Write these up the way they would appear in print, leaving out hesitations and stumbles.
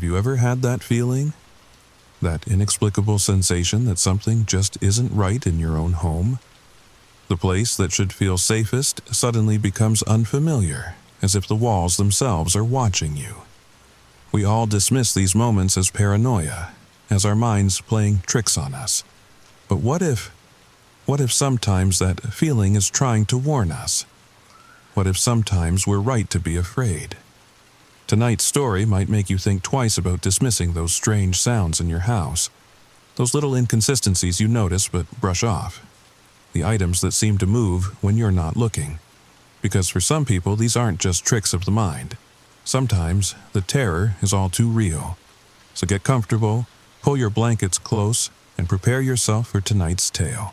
Have you ever had that feeling? That inexplicable sensation that something just isn't right in your own home? The place that should feel safest suddenly becomes unfamiliar, as if the walls themselves are watching you. We all dismiss these moments as paranoia, as our minds playing tricks on us. But what if sometimes that feeling is trying to warn us? What if sometimes we're right to be afraid? Tonight's story might make you think twice about dismissing those strange sounds in your house, those little inconsistencies you notice but brush off, the items that seem to move when you're not looking. Because for some people, these aren't just tricks of the mind. Sometimes the terror is all too real. So get comfortable, pull your blankets close, and prepare yourself for tonight's tale.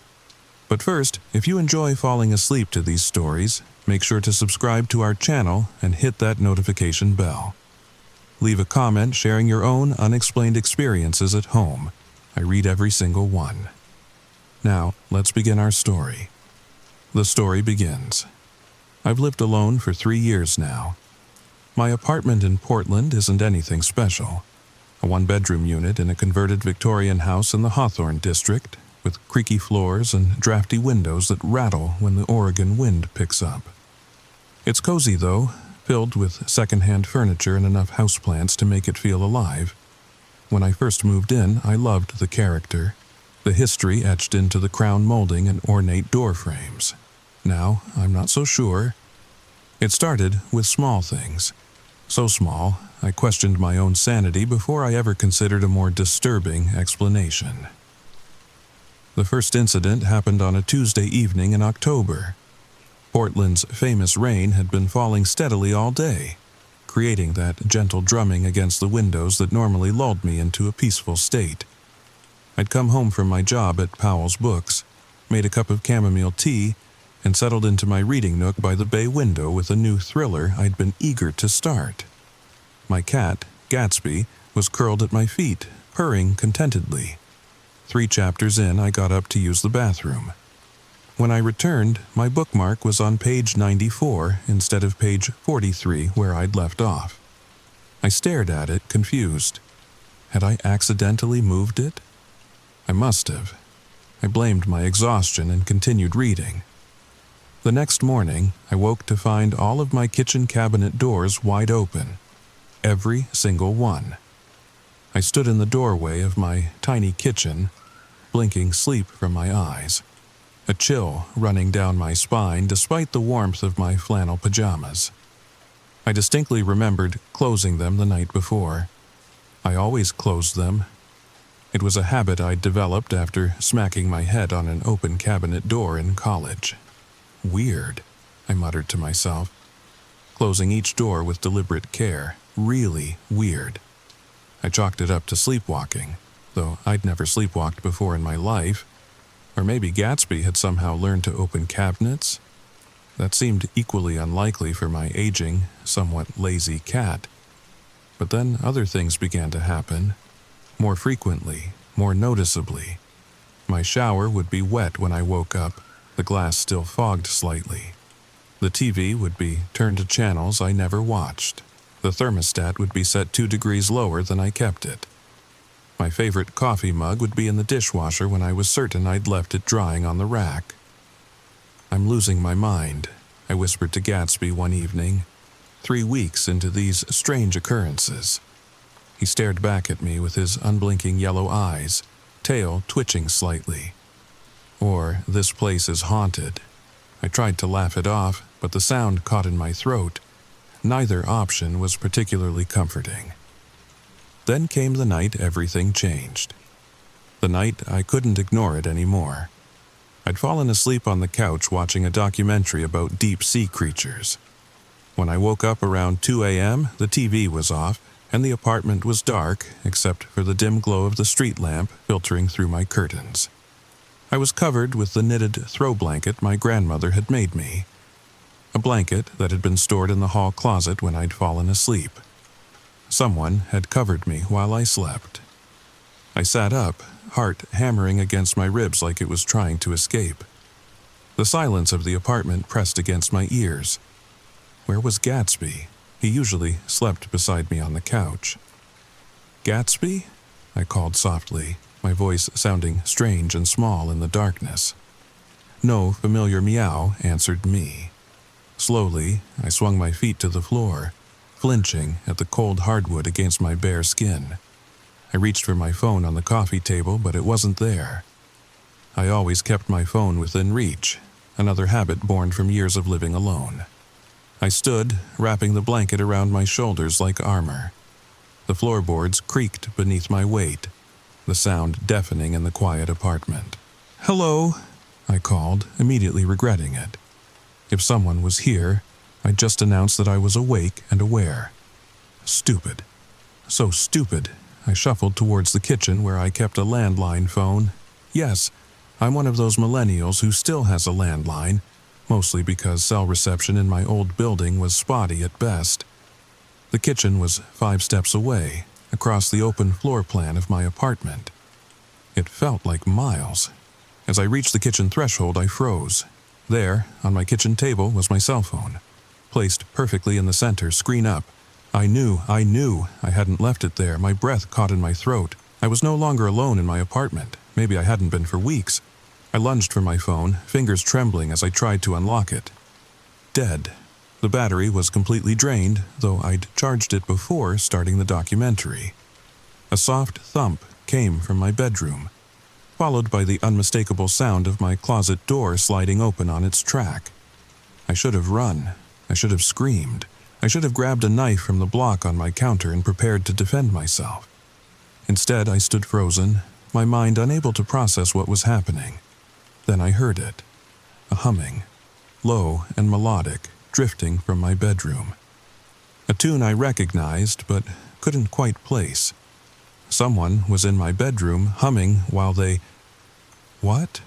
But first, if you enjoy falling asleep to these stories, make sure to subscribe to our channel and hit that notification bell. Leave a comment sharing your own unexplained experiences at home. I read every single one. Now, let's begin our story. The story begins. I've lived alone for 3 years now. My apartment in Portland isn't anything special. A one-bedroom unit in a converted Victorian house in the Hawthorne district, with creaky floors and drafty windows that rattle when the Oregon wind picks up. It's cozy, though, filled with second-hand furniture and enough houseplants to make it feel alive. When I first moved in, I loved the character, the history etched into the crown molding and ornate door frames. Now, I'm not so sure. It started with small things. So small, I questioned my own sanity before I ever considered a more disturbing explanation. The first incident happened on a Tuesday evening in October. Portland's famous rain had been falling steadily all day, creating that gentle drumming against the windows that normally lulled me into a peaceful state. I'd come home from my job at Powell's Books, made a cup of chamomile tea, and settled into my reading nook by the bay window with a new thriller I'd been eager to start. My cat, Gatsby, was curled at my feet, purring contentedly. 3 chapters in, I got up to use the bathroom. When I returned, my bookmark was on page 94 instead of page 43 where I'd left off. I stared at it, confused. Had I accidentally moved it? I must have. I blamed my exhaustion and continued reading. The next morning, I woke to find all of my kitchen cabinet doors wide open. Every single one. I stood in the doorway of my tiny kitchen, blinking sleep from my eyes, a chill running down my spine despite the warmth of my flannel pajamas. I distinctly remembered closing them the night before. I always closed them. It was a habit I'd developed after smacking my head on an open cabinet door in college. Weird, I muttered to myself, closing each door with deliberate care. Really weird. I chalked it up to sleepwalking, though I'd never sleepwalked before in my life. Or maybe Gatsby had somehow learned to open cabinets? That seemed equally unlikely for my aging, somewhat lazy cat. But then other things began to happen. More frequently, more noticeably. My shower would be wet when I woke up, the glass still fogged slightly. The TV would be turned to channels I never watched. The thermostat would be set 2 degrees lower than I kept it. My favorite coffee mug would be in the dishwasher when I was certain I'd left it drying on the rack. I'm losing my mind, I whispered to Gatsby one evening, 3 weeks into these strange occurrences. He stared back at me with his unblinking yellow eyes, tail twitching slightly. Or, this place is haunted. I tried to laugh it off, but the sound caught in my throat. Neither option was particularly comforting. Then came the night everything changed. The night I couldn't ignore it anymore. I'd fallen asleep on the couch watching a documentary about deep-sea creatures. When I woke up around 2 a.m., the TV was off, and the apartment was dark except for the dim glow of the street lamp filtering through my curtains. I was covered with the knitted throw blanket my grandmother had made me, a blanket that had been stored in the hall closet when I'd fallen asleep. Someone had covered me while I slept. I sat up, heart hammering against my ribs like it was trying to escape. The silence of the apartment pressed against my ears. Where was Gatsby? He usually slept beside me on the couch. Gatsby? I called softly, my voice sounding strange and small in the darkness. No familiar meow answered me. Slowly, I swung my feet to the floor, flinching at the cold hardwood against my bare skin. I reached for my phone on the coffee table, but it wasn't there. I always kept my phone within reach, another habit born from years of living alone. I stood, wrapping the blanket around my shoulders like armor. The floorboards creaked beneath my weight, the sound deafening in the quiet apartment. "Hello," I called, immediately regretting it. If someone was here, I'd just announce that I was awake and aware. Stupid. So stupid, I shuffled towards the kitchen where I kept a landline phone. Yes, I'm one of those millennials who still has a landline, mostly because cell reception in my old building was spotty at best. The kitchen was 5 steps away, across the open floor plan of my apartment. It felt like miles. As I reached the kitchen threshold, I froze. There, on my kitchen table, was my cell phone, placed perfectly in the center, screen up. I knew I hadn't left it there. My breath caught in my throat. I was no longer alone in my apartment. Maybe I hadn't been for weeks. I lunged for my phone, fingers trembling as I tried to unlock it. Dead. The battery was completely drained, though I'd charged it before starting the documentary. A soft thump came from my bedroom, followed by the unmistakable sound of my closet door sliding open on its track. I should have run. I should have screamed. I should have grabbed a knife from the block on my counter and prepared to defend myself. Instead, I stood frozen, my mind unable to process what was happening. Then I heard it. A humming, low and melodic, drifting from my bedroom. A tune I recognized, but couldn't quite place. Someone was in my bedroom humming while they... What?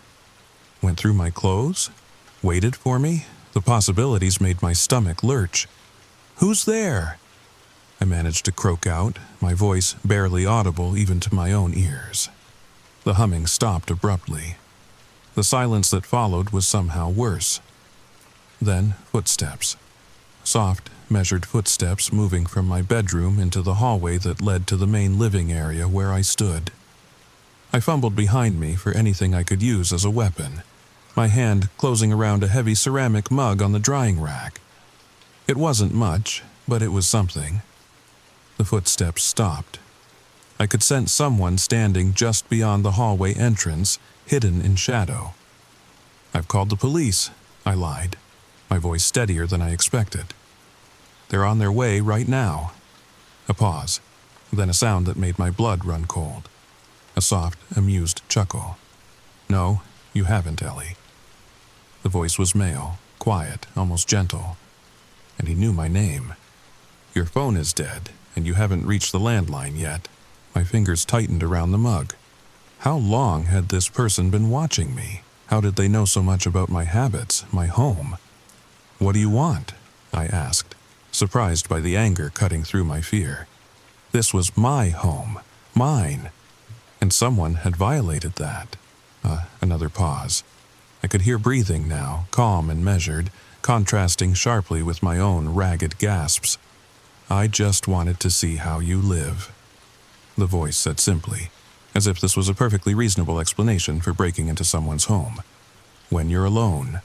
Went through my clothes? Waited for me? The possibilities made my stomach lurch. "Who's there?" I managed to croak out, my voice barely audible even to my own ears. The humming stopped abruptly. The silence that followed was somehow worse. Then footsteps. Soft, measured footsteps moving from my bedroom into the hallway that led to the main living area where I stood. I fumbled behind me for anything I could use as a weapon, my hand closing around a heavy ceramic mug on the drying rack. It wasn't much, but it was something. The footsteps stopped. I could sense someone standing just beyond the hallway entrance, hidden in shadow. "I've called the police," I lied, my voice steadier than I expected. "They're on their way right now." A pause, then a sound that made my blood run cold. A soft, amused chuckle. "No, you haven't, Ellie." The voice was male, quiet, almost gentle. And he knew my name. "Your phone is dead, and you haven't reached the landline yet." My fingers tightened around the mug. How long had this person been watching me? How did they know so much about my habits, my home? "What do you want?" I asked, surprised by the anger cutting through my fear. This was my home, mine, and someone had violated that. Another pause. I could hear breathing now, calm and measured, contrasting sharply with my own ragged gasps. "I just wanted to see how you live," the voice said simply, as if this was a perfectly reasonable explanation for breaking into someone's home. "When you're alone,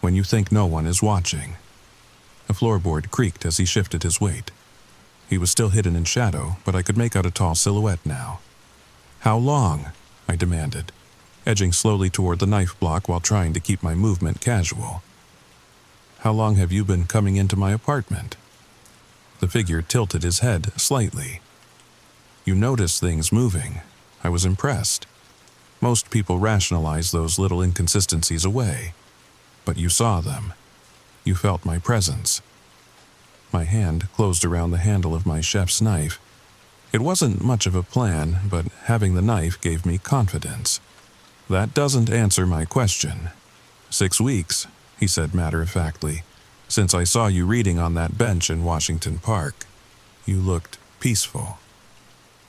when you think no one is watching." A floorboard creaked as he shifted his weight. He was still hidden in shadow, but I could make out a tall silhouette now. "How long?" I demanded, edging slowly toward the knife block while trying to keep my movement casual. "How long have you been coming into my apartment?" The figure tilted his head slightly. "You notice things moving." I was impressed. Most people rationalize those little inconsistencies away. But you saw them. You felt my presence. My hand closed around the handle of my chef's knife. It wasn't much of a plan, but having the knife gave me confidence. "That doesn't answer my question." 6 weeks, he said matter-of-factly, "since I saw you reading on that bench in Washington Park. You looked peaceful."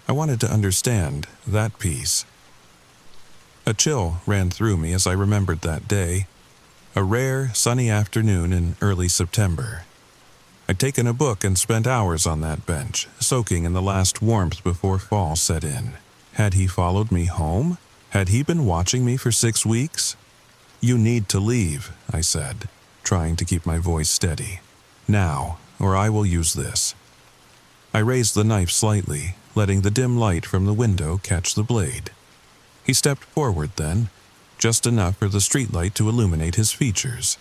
I wanted to understand that peace. A chill ran through me as I remembered that day, a rare, sunny afternoon in early September. I'd taken a book and spent hours on that bench, soaking in the last warmth before fall set in. Had he followed me home? Had he been watching me for 6 weeks? "You need to leave," I said, trying to keep my voice steady. "Now, or I will use this." I raised the knife slightly, letting the dim light from the window catch the blade. He stepped forward then, just enough for the streetlight to illuminate his features.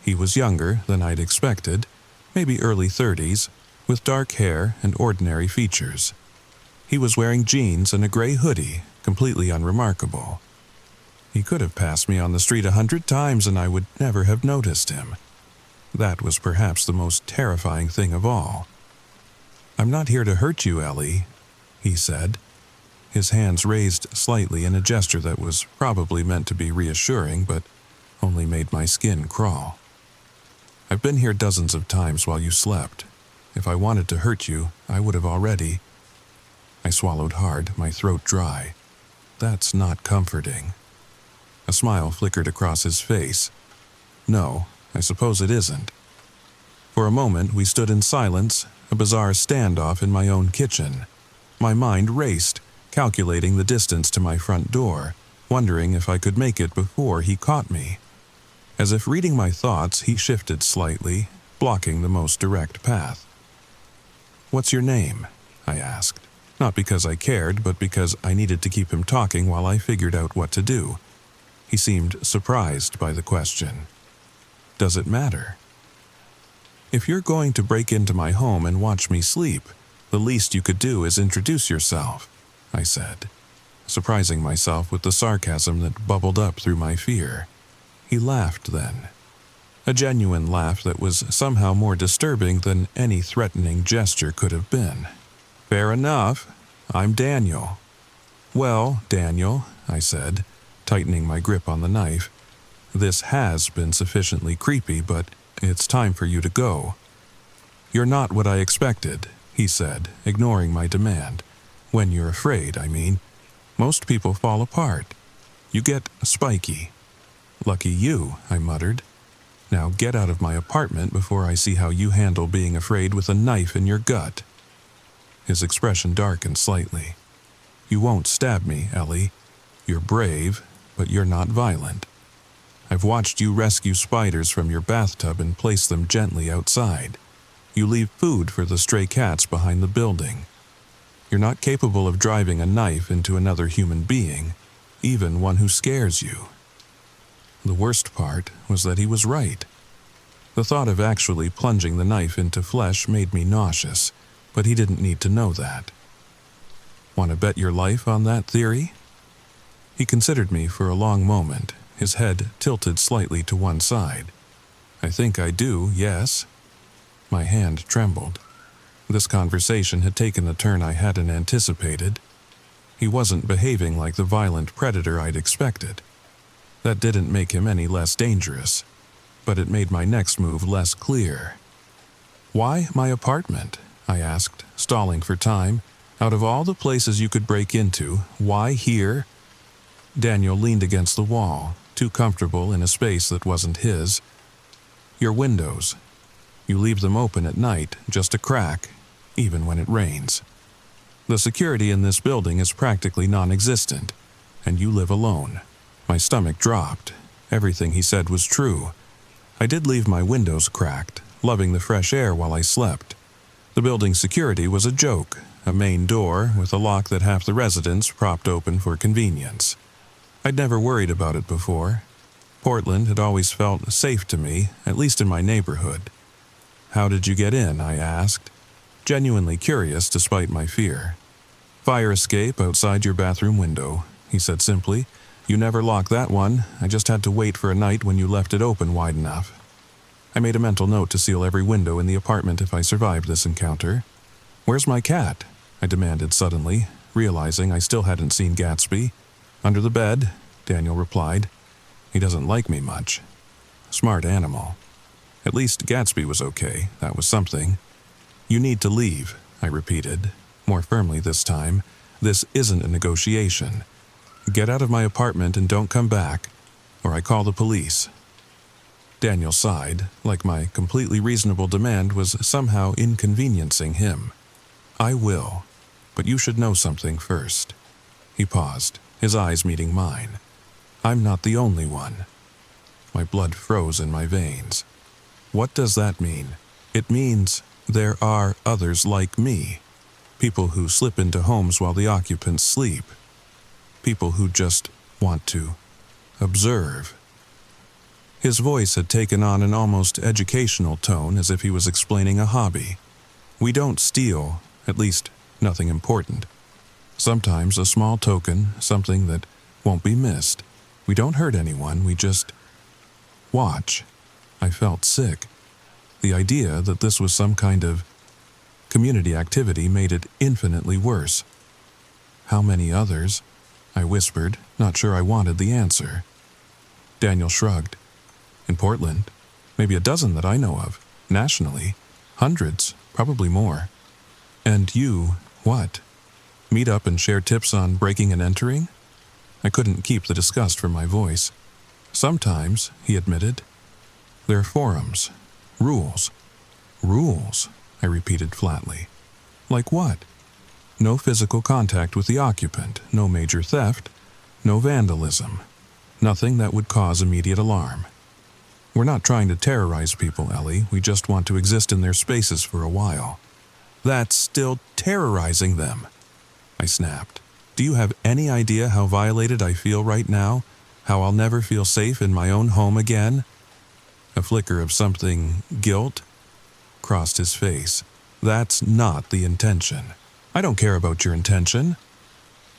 He was younger than I'd expected, maybe early 30s, with dark hair and ordinary features. He was wearing jeans and a gray hoodie, completely unremarkable. He could have passed me on the street 100 times and I would never have noticed him. That was perhaps the most terrifying thing of all. "I'm not here to hurt you, Ellie," he said, his hands raised slightly in a gesture that was probably meant to be reassuring but only made my skin crawl. "I've been here dozens of times while you slept. If I wanted to hurt you, I would have already." I swallowed hard, my throat dry. That's not comforting. A smile flickered across his face. "No, I suppose it isn't." For a moment we stood in silence, a bizarre standoff in my own kitchen. My mind raced, calculating the distance to my front door, wondering if I could make it before he caught me. As if reading my thoughts, he shifted slightly, blocking the most direct path. "What's your name?" I asked, not because I cared, but because I needed to keep him talking while I figured out what to do. He seemed surprised by the question. "Does it matter?" "If you're going to break into my home and watch me sleep, the least you could do is introduce yourself," I said, surprising myself with the sarcasm that bubbled up through my fear. He laughed then. A genuine laugh that was somehow more disturbing than any threatening gesture could have been. "Fair enough. I'm Daniel." "Well, Daniel," I said, tightening my grip on the knife, "this has been sufficiently creepy, but it's time for you to go." "You're not what I expected," he said, ignoring my demand. "When you're afraid, I mean. Most people fall apart. You get spiky." "Lucky you," I muttered. "Now get out of my apartment before I see how you handle being afraid with a knife in your gut." His expression darkened slightly. "You won't stab me, Ellie. You're brave, but you're not violent. I've watched you rescue spiders from your bathtub and place them gently outside. You leave food for the stray cats behind the building. You're not capable of driving a knife into another human being, even one who scares you." The worst part was that he was right. The thought of actually plunging the knife into flesh made me nauseous, but he didn't need to know that. "Want to bet your life on that theory?" He considered me for a long moment, his head tilted slightly to one side. "I think I do, yes." My hand trembled. This conversation had taken a turn I hadn't anticipated. He wasn't behaving like the violent predator I'd expected. That didn't make him any less dangerous, but it made my next move less clear. "Why my apartment?" I asked, stalling for time. "Out of all the places you could break into, why here?" Daniel leaned against the wall, too comfortable in a space that wasn't his. "Your windows. You leave them open at night, just a crack, even when it rains. The security in this building is practically non-existent, and you live alone." My stomach dropped. Everything he said was true. I did leave my windows cracked, loving the fresh air while I slept. The building's security was a joke, a main door with a lock that half the residents propped open for convenience. I'd never worried about it before. Portland had always felt safe to me, at least in my neighborhood. "How did you get in?" I asked, genuinely curious despite my fear. "Fire escape outside your bathroom window," he said simply. "You never locked that one. I just had to wait for a night when you left it open wide enough." I made a mental note to seal every window in the apartment if I survived this encounter. "Where's my cat?" I demanded suddenly, realizing I still hadn't seen Gatsby. "Under the bed," Daniel replied. "He doesn't like me much." Smart animal. At least Gatsby was okay, that was something. "You need to leave," I repeated, more firmly this time. "This isn't a negotiation. Get out of my apartment and don't come back, or I call the police." Daniel sighed, like my completely reasonable demand was somehow inconveniencing him. I will, but you should know something first. He paused, his eyes meeting mine. I'm not the only one. My blood froze in my veins. What does that mean? It means there are others like me. People who slip into homes while the occupants sleep. People who just want to observe. His voice had taken on an almost educational tone, as if he was explaining a hobby. We don't steal, at least nothing important. Sometimes a small token, something that won't be missed. We don't hurt anyone, we just watch. I felt sick. The idea that this was some kind of community activity made it infinitely worse. How many others? I whispered, not sure I wanted the answer. Daniel shrugged. In Portland, maybe a dozen that I know of. Nationally, hundreds, probably more. And you, what? Meet up and share tips on breaking and entering? I couldn't keep the disgust from my voice. Sometimes, he admitted. There are forums. Rules. Rules, I repeated flatly. Like what? No physical contact with the occupant, no major theft, no vandalism. Nothing that would cause immediate alarm. We're not trying to terrorize people, Ellie. We just want to exist in their spaces for a while. That's still terrorizing them, I snapped. Do you have any idea how violated I feel right now? How I'll never feel safe in my own home again? A flicker of something, guilt, crossed his face. That's not the intention. I don't care about your intention.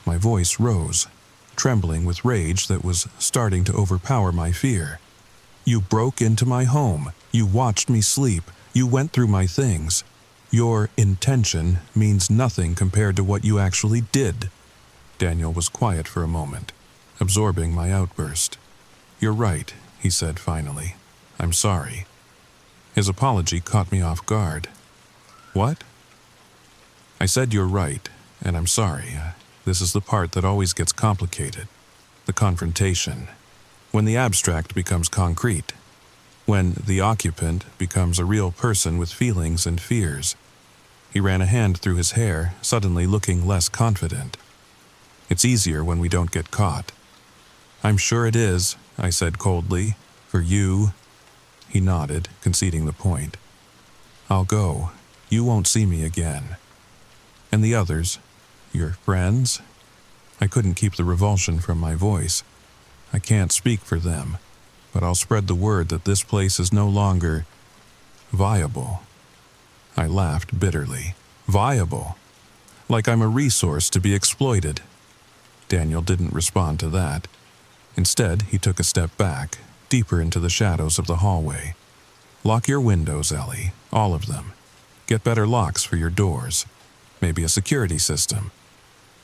My voice rose, trembling with rage that was starting to overpower my fear. You broke into my home. You watched me sleep. You went through my things. Your intention means nothing compared to what you actually did. Daniel was quiet for a moment, absorbing my outburst. You're right, he said finally. I'm sorry. His apology caught me off guard. What? I said you're right, and I'm sorry. This is the part that always gets complicated. The confrontation. When the abstract becomes concrete. When the occupant becomes a real person with feelings and fears. He ran a hand through his hair, suddenly looking less confident. It's easier when we don't get caught. I'm sure it is, I said coldly. For you. He nodded, conceding the point. I'll go. You won't see me again. And the others? Your friends? I couldn't keep the revulsion from my voice. I can't speak for them, but I'll spread the word that this place is no longer viable. I laughed bitterly. Viable? Like I'm a resource to be exploited. Daniel didn't respond to that. Instead, he took a step back, deeper into the shadows of the hallway. Lock your windows, Ellie, all of them. Get better locks for your doors. Maybe a security system.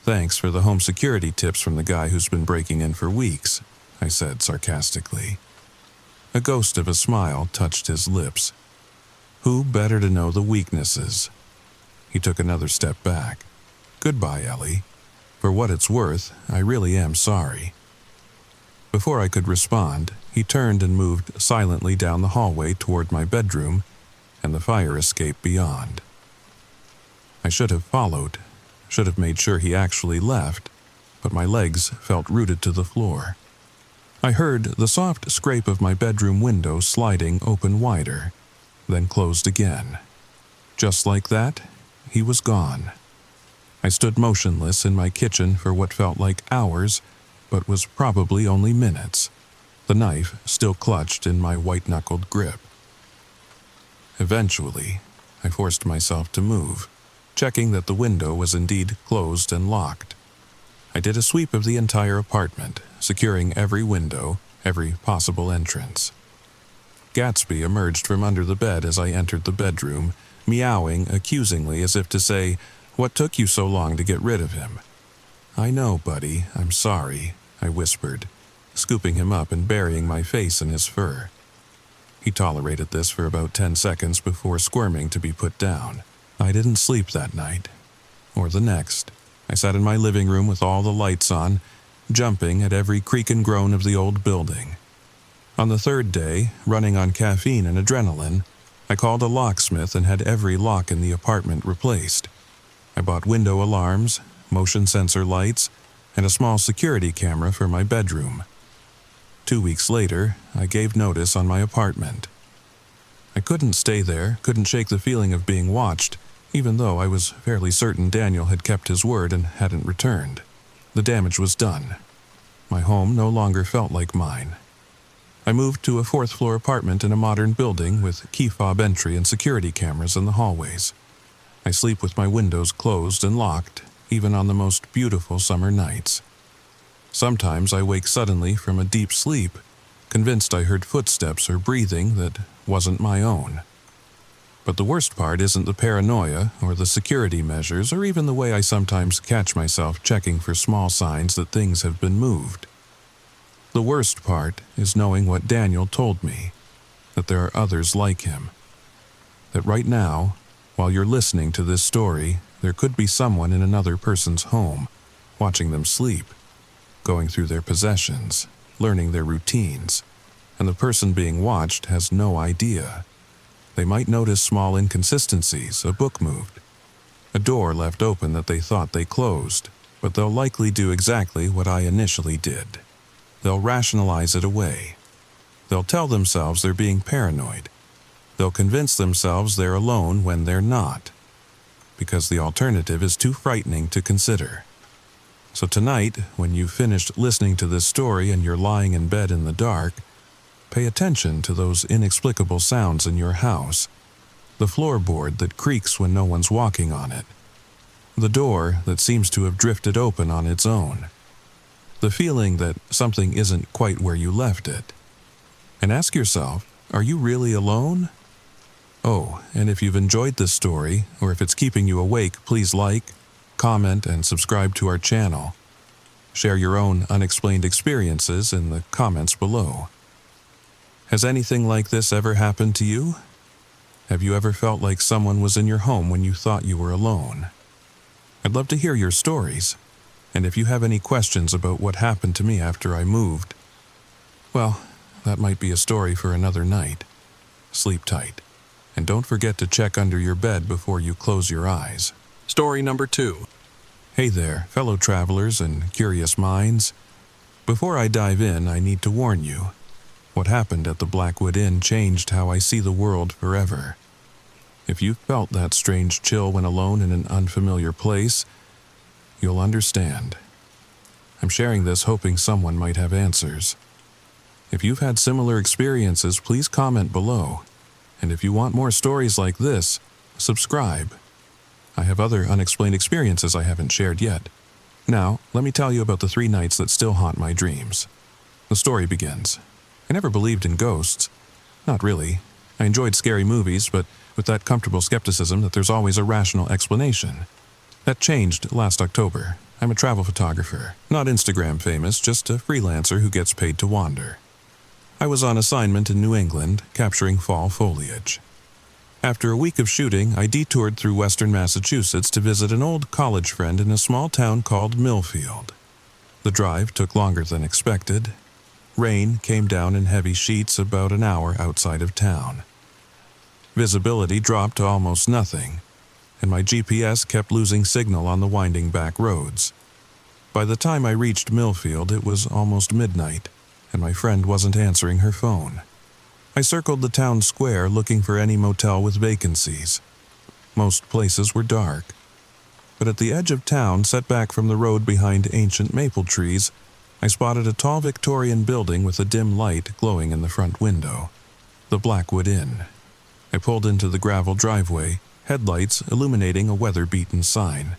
Thanks for the home security tips from the guy who's been breaking in for weeks, I said sarcastically. A ghost of a smile touched his lips. Who better to know the weaknesses? He took another step back. Goodbye, Ellie. For what it's worth, I really am sorry. Before I could respond, he turned and moved silently down the hallway toward my bedroom and the fire escape beyond. I should have followed, should have made sure he actually left, but my legs felt rooted to the floor. I heard the soft scrape of my bedroom window sliding open wider, then closed again. Just like that, he was gone. I stood motionless in my kitchen for what felt like hours, but was probably only minutes, the knife still clutched in my white-knuckled grip. Eventually, I forced myself to move, checking that the window was indeed closed and locked. I did a sweep of the entire apartment, securing every window, every possible entrance. Gatsby emerged from under the bed as I entered the bedroom, meowing accusingly as if to say, "What took you so long to get rid of him?" "I know, buddy, I'm sorry," I whispered, scooping him up and burying my face in his fur. He tolerated this for about 10 seconds before squirming to be put down. I didn't sleep that night, or the next. I sat in my living room with all the lights on, jumping at every creak and groan of the old building. On the third day, running on caffeine and adrenaline, I called a locksmith and had every lock in the apartment replaced. I bought window alarms, motion sensor lights, and a small security camera for my bedroom. 2 weeks later, I gave notice on my apartment. I couldn't stay there, couldn't shake the feeling of being watched, even though I was fairly certain Daniel had kept his word and hadn't returned. The damage was done. My home no longer felt like mine. I moved to a fourth-floor apartment in a modern building with key fob entry and security cameras in the hallways. I sleep with my windows closed and locked, even on the most beautiful summer nights. Sometimes I wake suddenly from a deep sleep, convinced I heard footsteps or breathing that wasn't my own. But the worst part isn't the paranoia or the security measures or even the way I sometimes catch myself checking for small signs that things have been moved. The worst part is knowing what Daniel told me, that there are others like him. That right now, while you're listening to this story, there could be someone in another person's home, watching them sleep, going through their possessions, learning their routines, and the person being watched has no idea. They might notice small inconsistencies, a book moved, a door left open that they thought they closed, but they'll likely do exactly what I initially did. They'll rationalize it away. They'll tell themselves they're being paranoid. They'll convince themselves they're alone when they're not, because the alternative is too frightening to consider. So tonight, when you've finished listening to this story and you're lying in bed in the dark, pay attention to those inexplicable sounds in your house. The floorboard that creaks when no one's walking on it. The door that seems to have drifted open on its own. The feeling that something isn't quite where you left it. And ask yourself, are you really alone? Oh, and if you've enjoyed this story, or if it's keeping you awake, please like, comment, and subscribe to our channel. Share your own unexplained experiences in the comments below. Has anything like this ever happened to you? Have you ever felt like someone was in your home when you thought you were alone? I'd love to hear your stories, and if you have any questions about what happened to me after I moved, well, that might be a story for another night. Sleep tight, and don't forget to check under your bed before you close your eyes. Story number 2. Hey there, fellow travelers and curious minds. Before I dive in, I need to warn you. What happened at the Blackwood Inn changed how I see the world forever. If you felt that strange chill when alone in an unfamiliar place, you'll understand. I'm sharing this hoping someone might have answers. If you've had similar experiences, please comment below. And if you want more stories like this, subscribe. I have other unexplained experiences I haven't shared yet. Now, let me tell you about the 3 nights that still haunt my dreams. The story begins. I never believed in ghosts. Not really. I enjoyed scary movies, but with that comfortable skepticism that there's always a rational explanation. That changed last October. I'm a travel photographer, not Instagram famous, just a freelancer who gets paid to wander. I was on assignment in New England, capturing fall foliage. After a week of shooting, I detoured through western Massachusetts to visit an old college friend in a small town called Millfield. The drive took longer than expected. Rain came down in heavy sheets about an hour outside of town. Visibility dropped to almost nothing, and my GPS kept losing signal on the winding back roads. By the time I reached Millfield, it was almost midnight, and my friend wasn't answering her phone. I circled the town square looking for any motel with vacancies. Most places were dark, but at the edge of town, set back from the road behind ancient maple trees, I spotted a tall Victorian building with a dim light glowing in the front window. The Blackwood Inn. I pulled into the gravel driveway, headlights illuminating a weather-beaten sign.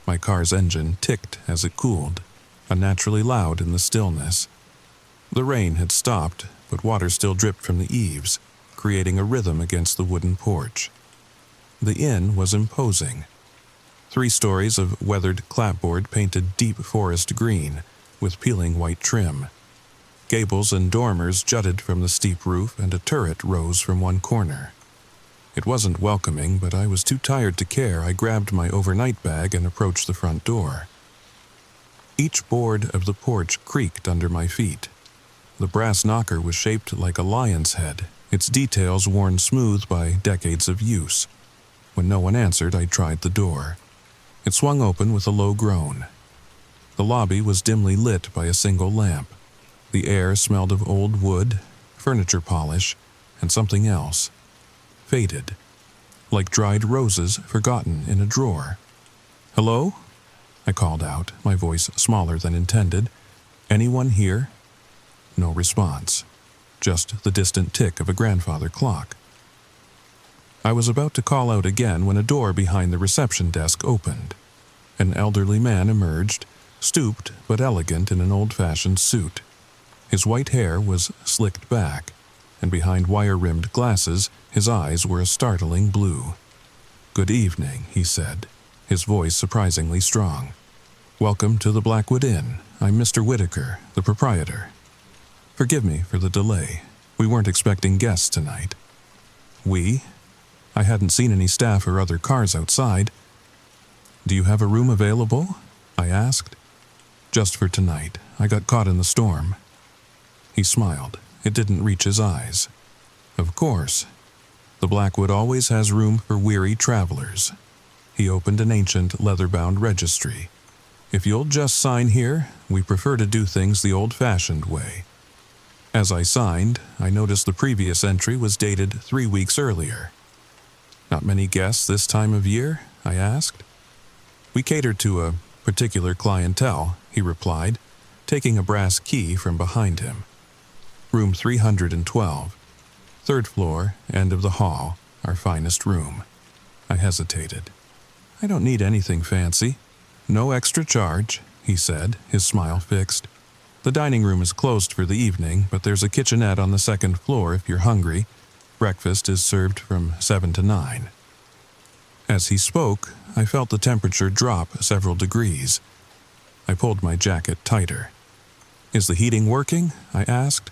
My car's engine ticked as it cooled, unnaturally loud in the stillness. The rain had stopped, but water still dripped from the eaves, creating a rhythm against the wooden porch. The inn was imposing. 3 stories of weathered clapboard painted deep forest green, with peeling white trim. Gables and dormers jutted from the steep roof, and a turret rose from one corner. It wasn't welcoming, but I was too tired to care. I grabbed my overnight bag and approached the front door. Each board of the porch creaked under my feet. The brass knocker was shaped like a lion's head, its details worn smooth by decades of use. When no one answered, I tried the door. It swung open with a low groan. The lobby was dimly lit by a single lamp. The air smelled of old wood, furniture polish, and something else. Faded, like dried roses forgotten in a drawer. "Hello?" I called out, my voice smaller than intended. "Anyone here?" No response, just the distant tick of a grandfather clock. I was about to call out again when a door behind the reception desk opened. An elderly man emerged, stooped but elegant in an old-fashioned suit. His white hair was slicked back, and behind wire-rimmed glasses, his eyes were a startling blue. "Good evening," he said, his voice surprisingly strong. "Welcome to the Blackwood Inn. I'm Mr. Whitaker, the proprietor. Forgive me for the delay. We weren't expecting guests tonight." "We?" I hadn't seen any staff or other cars outside. "Do you have a room available?" I asked. "Just for tonight. I got caught in the storm." He smiled. It didn't reach his eyes. "Of course. The Blackwood always has room for weary travelers." He opened an ancient leather-bound registry. "If you'll just sign here, we prefer to do things the old-fashioned way." As I signed, I noticed the previous entry was dated 3 weeks earlier. "Not many guests this time of year?" I asked. "We cater to a particular clientele," he replied, taking a brass key from behind him. "Room 312. 3rd floor, end of the hall, our finest room." I hesitated. "I don't need anything fancy. No extra charge," he said, his smile fixed. "The dining room is closed for the evening, but there's a kitchenette on the 2nd floor if you're hungry. Breakfast is served from 7 to 9. As he spoke, I felt the temperature drop several degrees. I pulled my jacket tighter. "Is the heating working?" I asked.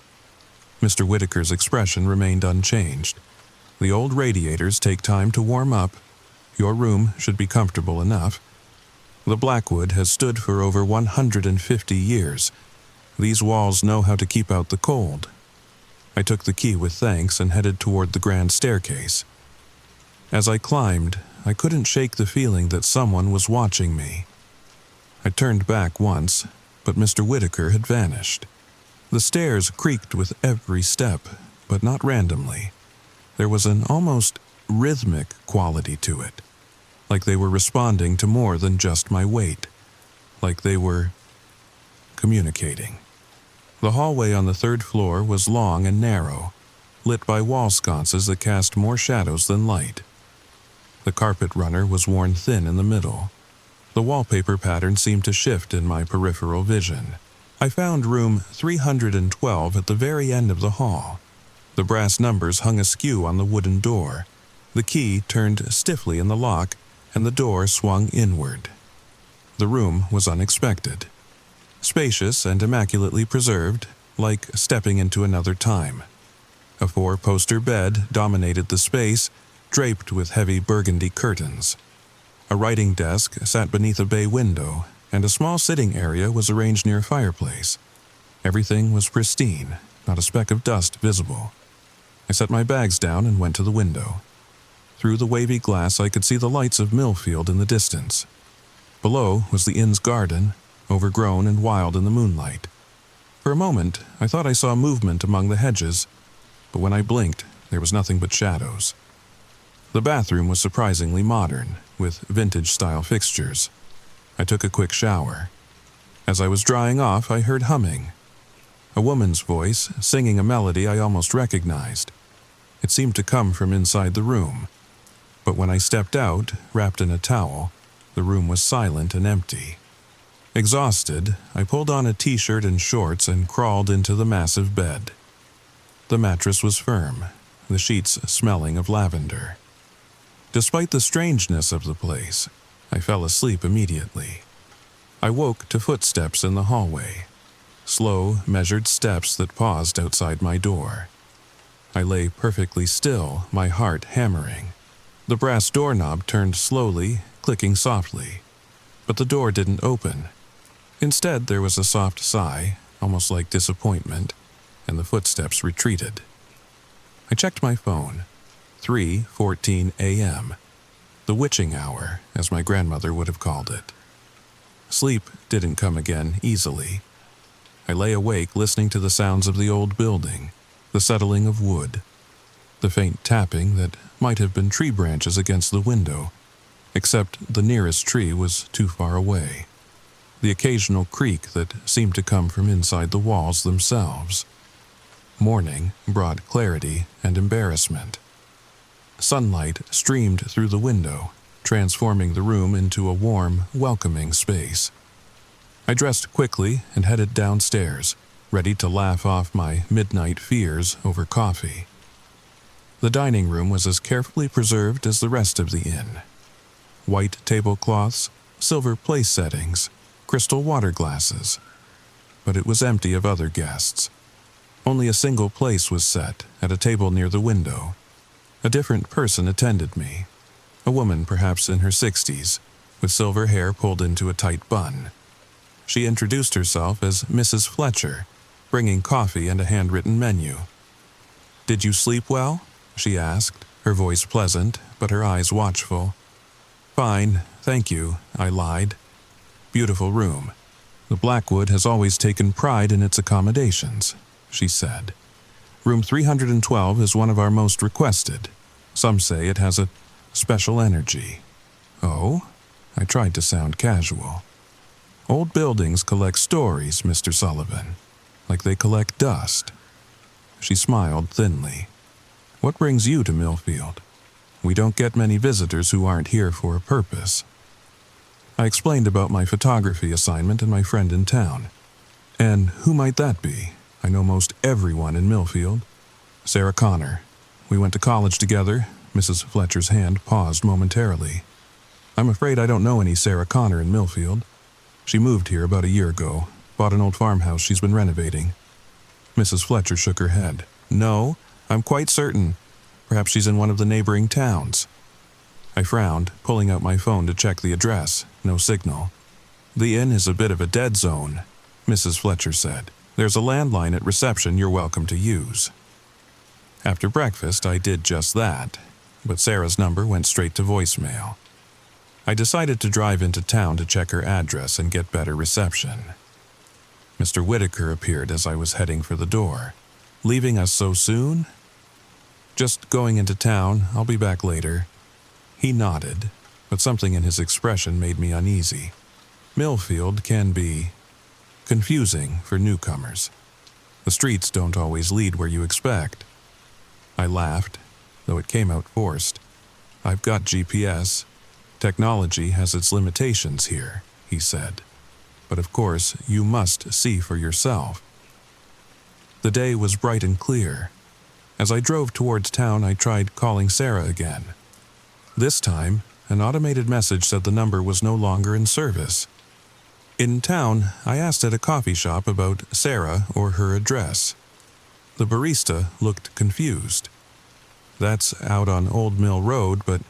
Mr. Whitaker's expression remained unchanged. "The old radiators take time to warm up. Your room should be comfortable enough. The Blackwood has stood for over 150 years. These walls know how to keep out the cold." I took the key with thanks and headed toward the grand staircase. As I climbed, I couldn't shake the feeling that someone was watching me. I turned back once, but Mr. Whitaker had vanished. The stairs creaked with every step, but not randomly. There was an almost rhythmic quality to it, like they were responding to more than just my weight, like they were communicating. The hallway on the 3rd floor was long and narrow, lit by wall sconces that cast more shadows than light. The carpet runner was worn thin in the middle. The wallpaper pattern seemed to shift in my peripheral vision. I found room 312 at the very end of the hall. The brass numbers hung askew on the wooden door. The key turned stiffly in the lock, and the door swung inward. The room was unexpected. Spacious and immaculately preserved, like stepping into another time. A 4-poster bed dominated the space, draped with heavy burgundy curtains. A writing desk sat beneath a bay window, and a small sitting area was arranged near a fireplace. Everything was pristine, not a speck of dust visible. I set my bags down and went to the window. Through the wavy glass I could see the lights of Millfield in the distance. Below was the inn's garden, overgrown and wild in the moonlight. For a moment, I thought I saw movement among the hedges, but when I blinked, there was nothing but shadows. The bathroom was surprisingly modern, with vintage-style fixtures. I took a quick shower. As I was drying off, I heard humming. A woman's voice, singing a melody I almost recognized. It seemed to come from inside the room. But when I stepped out, wrapped in a towel, the room was silent and empty. Exhausted, I pulled on a t-shirt and shorts and crawled into the massive bed. The mattress was firm, the sheets smelling of lavender. Despite the strangeness of the place, I fell asleep immediately. I woke to footsteps in the hallway, slow, measured steps that paused outside my door. I lay perfectly still, my heart hammering. The brass doorknob turned slowly, clicking softly, but the door didn't open. Instead, there was a soft sigh, almost like disappointment, and the footsteps retreated. I checked my phone. 3:14 a.m. The witching hour, as my grandmother would have called it. Sleep didn't come again easily. I lay awake listening to the sounds of the old building, the settling of wood, the faint tapping that might have been tree branches against the window, except the nearest tree was too far away. The occasional creak that seemed to come from inside the walls themselves. Morning brought clarity and embarrassment. Sunlight streamed through the window, transforming the room into a warm, welcoming space. I dressed quickly and headed downstairs, ready to laugh off my midnight fears over coffee. The dining room was as carefully preserved as the rest of the inn. White tablecloths, silver place settings, crystal water glasses. But it was empty of other guests. Only a single place was set, at a table near the window. A different person attended me. A woman perhaps in her 60s, with silver hair pulled into a tight bun. She introduced herself as Mrs. Fletcher, bringing coffee and a handwritten menu. "Did you sleep well?" she asked, her voice pleasant, but her eyes watchful. "Fine, thank you," I lied. "Beautiful room. The Blackwood has always taken pride in its accommodations," she said. "Room 312 is one of our most requested. Some say it has a special energy." "Oh?" I tried to sound casual. "Old buildings collect stories, Mr. Sullivan, like they collect dust." She smiled thinly. "What brings you to Millfield? We don't get many visitors who aren't here for a purpose." I explained about my photography assignment and my friend in town. "And who might that be? I know most everyone in Millfield." "Sarah Connor. We went to college together." Mrs. Fletcher's hand paused momentarily. "I'm afraid I don't know any Sarah Connor in Millfield. She moved here about a year ago, bought an old farmhouse she's been renovating." Mrs. Fletcher shook her head. "No, I'm quite certain. Perhaps she's in one of the neighboring towns." I frowned, pulling out my phone to check the address. No signal. "The inn is a bit of a dead zone," Mrs. Fletcher said. "There's a landline at reception you're welcome to use." After breakfast, I did just that, but Sarah's number went straight to voicemail. I decided to drive into town to check her address and get better reception. Mr. Whitaker appeared as I was heading for the door. "Leaving us so soon?" "Just going into town. I'll be back later." He nodded, but something in his expression made me uneasy. Millfield can be confusing for newcomers. The streets don't always lead where you expect. I laughed, though it came out forced. "I've got GPS. Technology has its limitations here," he said. "But of course, you must see for yourself." The day was bright and clear. As I drove towards town, I tried calling Sarah again. This time, an automated message said the number was no longer in service. In town, I asked at a coffee shop about Sarah or her address. The barista looked confused. "That's out on Old Mill Road, but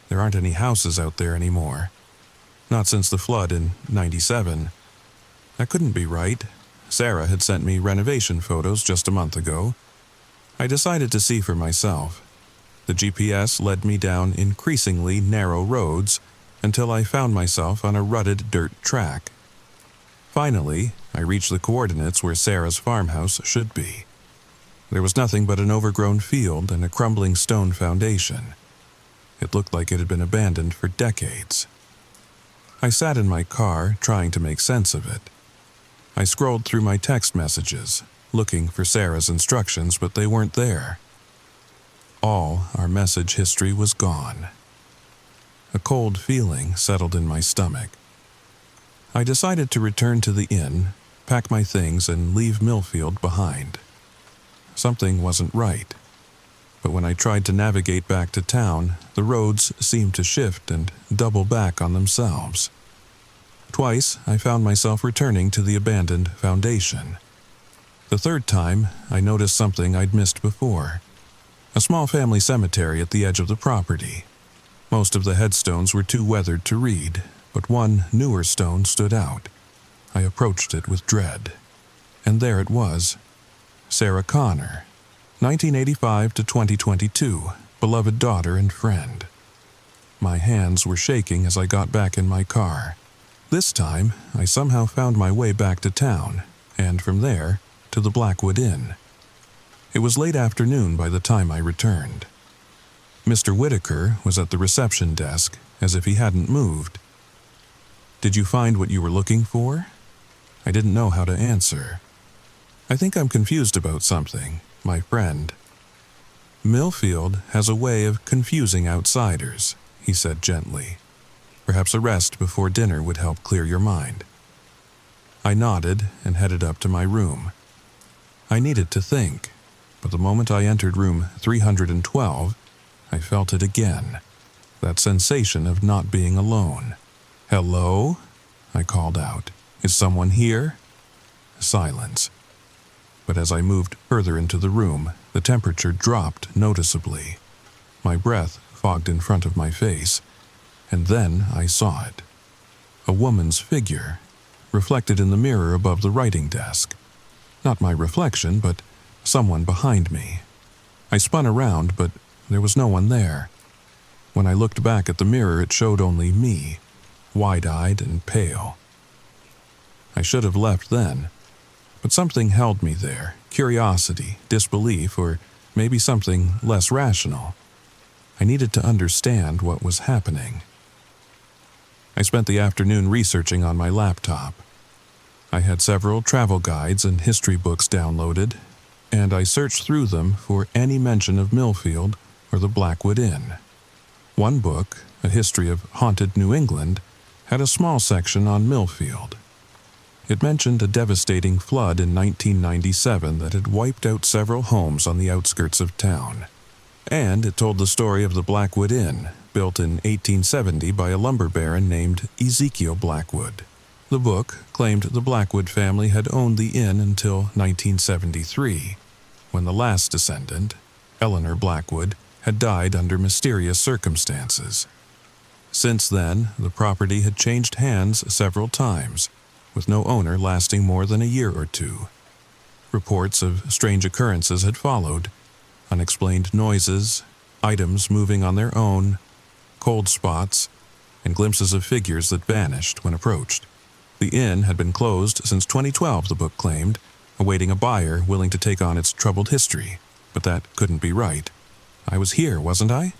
there aren't any houses out there anymore. Not since the flood in '97. That couldn't be right. Sarah had sent me renovation photos just a month ago. I decided to see for myself. The GPS led me down increasingly narrow roads until I found myself on a rutted dirt track. Finally, I reached the coordinates where Sarah's farmhouse should be. There was nothing but an overgrown field and a crumbling stone foundation. It looked like it had been abandoned for decades. I sat in my car, trying to make sense of it. I scrolled through my text messages, looking for Sarah's instructions, but they weren't there. All our message history was gone. A cold feeling settled in my stomach. I decided to return to the inn, pack my things, and leave Millfield behind. Something wasn't right. But when I tried to navigate back to town, the roads seemed to shift and double back on themselves. Twice, I found myself returning to the abandoned foundation. The third time, I noticed something I'd missed before. A small family cemetery at the edge of the property. Most of the headstones were too weathered to read, but one newer stone stood out. I approached it with dread. And there it was. Sarah Connor, 1985 to 2022, beloved daughter and friend. My hands were shaking as I got back in my car. This time, I somehow found my way back to town, and from there, to the Blackwood Inn. It was late afternoon by the time I returned. Mr. Whitaker was at the reception desk, as if he hadn't moved. "Did you find what you were looking for?" I didn't know how to answer. "I think I'm confused about something, my friend." "Millfield has a way of confusing outsiders," he said gently. "Perhaps a rest before dinner would help clear your mind." I nodded and headed up to my room. I needed to think, but the moment I entered room 312, I felt it again, that sensation of not being alone. "Hello?" I called out. "Is someone here?" Silence. But as I moved further into the room, the temperature dropped noticeably. My breath fogged in front of my face, and then I saw it. A woman's figure, reflected in the mirror above the writing desk. Not my reflection, but someone behind me. I spun around, but there was no one there. When I looked back at the mirror, it showed only me, wide-eyed and pale. I should have left then, but something held me there, curiosity, disbelief, or maybe something less rational. I needed to understand what was happening. I spent the afternoon researching on my laptop. I had several travel guides and history books downloaded, and I searched through them for any mention of Millfield or the Blackwood Inn. One book, A History of Haunted New England, had a small section on Millfield. It mentioned a devastating flood in 1997 that had wiped out several homes on the outskirts of town. And it told the story of the Blackwood Inn, built in 1870 by a lumber baron named Ezekiel Blackwood. The book claimed the Blackwood family had owned the inn until 1973, when the last descendant, Eleanor Blackwood, had died under mysterious circumstances. Since then, the property had changed hands several times, with no owner lasting more than a year or two. Reports of strange occurrences had followed: unexplained noises, items moving on their own, cold spots, and glimpses of figures that vanished when approached. The inn had been closed since 2012, the book claimed, awaiting a buyer willing to take on its troubled history, but that couldn't be right. I was here, wasn't I?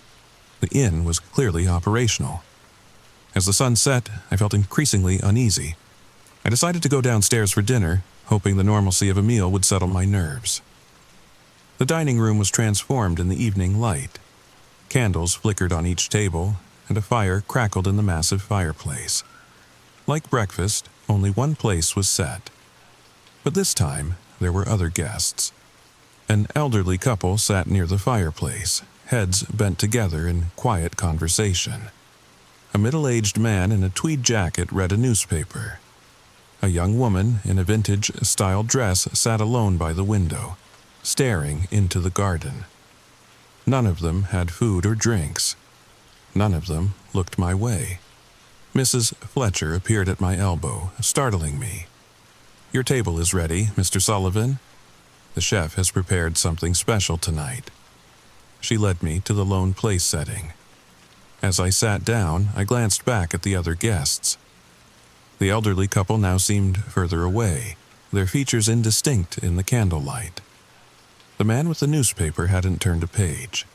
The inn was clearly operational. As the sun set, I felt increasingly uneasy. I decided to go downstairs for dinner, hoping the normalcy of a meal would settle my nerves. The dining room was transformed in the evening light. Candles flickered on each table, and a fire crackled in the massive fireplace. Like breakfast, only one place was set. But this time, there were other guests. An elderly couple sat near the fireplace, heads bent together in quiet conversation. A middle-aged man in a tweed jacket read a newspaper. A young woman in a vintage-style dress sat alone by the window, staring into the garden. None of them had food or drinks. None of them looked my way. Mrs. Fletcher appeared at my elbow, startling me. "Your table is ready, Mr. Sullivan. The chef has prepared something special tonight." She led me to the lone place setting. As I sat down, I glanced back at the other guests. The elderly couple now seemed further away, their features indistinct in the candlelight. The man with the newspaper hadn't turned a page.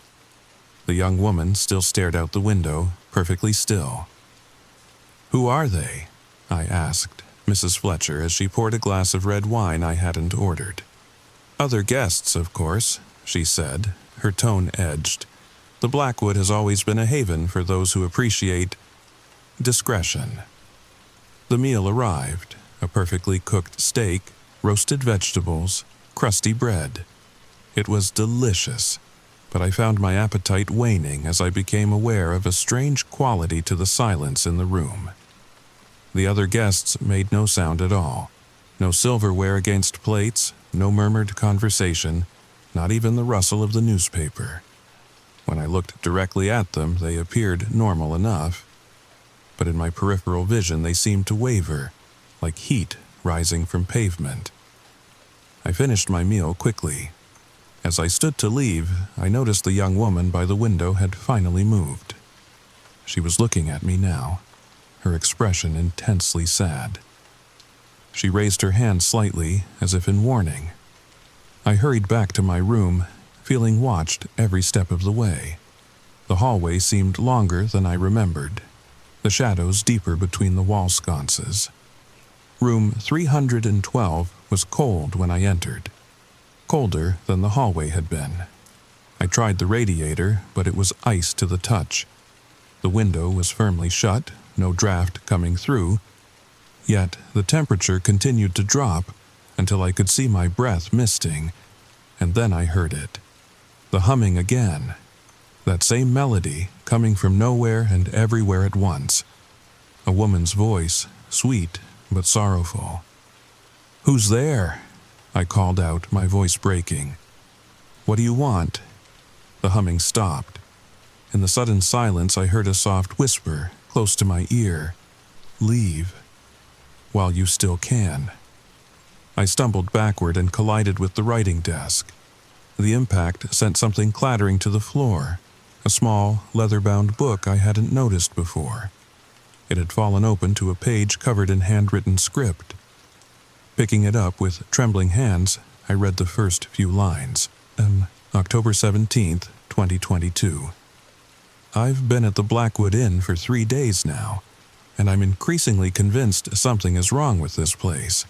The young woman still stared out the window, perfectly still. "Who are they?" I asked Mrs. Fletcher as she poured a glass of red wine I hadn't ordered. "Other guests, of course," she said, her tone edged. "The Blackwood has always been a haven for those who appreciate discretion." The meal arrived, a perfectly cooked steak, roasted vegetables, crusty bread. It was delicious, but I found my appetite waning as I became aware of a strange quality to the silence in the room. The other guests made no sound at all. No silverware against plates, no murmured conversation, not even the rustle of the newspaper. When I looked directly at them, they appeared normal enough, but in my peripheral vision they seemed to waver, like heat rising from pavement. I finished my meal quickly. As I stood to leave, I noticed the young woman by the window had finally moved. She was looking at me now, her expression intensely sad. She raised her hand slightly, as if in warning. I hurried back to my room, feeling watched every step of the way. The hallway seemed longer than I remembered, the shadows deeper between the wall sconces. Room 312 was cold when I entered, colder than the hallway had been. I tried the radiator, but it was ice to the touch. The window was firmly shut, no draft coming through, yet the temperature continued to drop until I could see my breath misting, and then I heard it. The humming again. That same melody coming from nowhere and everywhere at once. A woman's voice, sweet but sorrowful. "Who's there?" I called out, my voice breaking. "What do you want?" The humming stopped. In the sudden silence, I heard a soft whisper close to my ear. "Leave. While you still can." I stumbled backward and collided with the writing desk. The impact sent something clattering to the floor, a small, leather-bound book I hadn't noticed before. It had fallen open to a page covered in handwritten script. Picking it up with trembling hands, I read the first few lines. October 17th, 2022. I've been at the Blackwood Inn for 3 days now, and I'm increasingly convinced something is wrong with this place.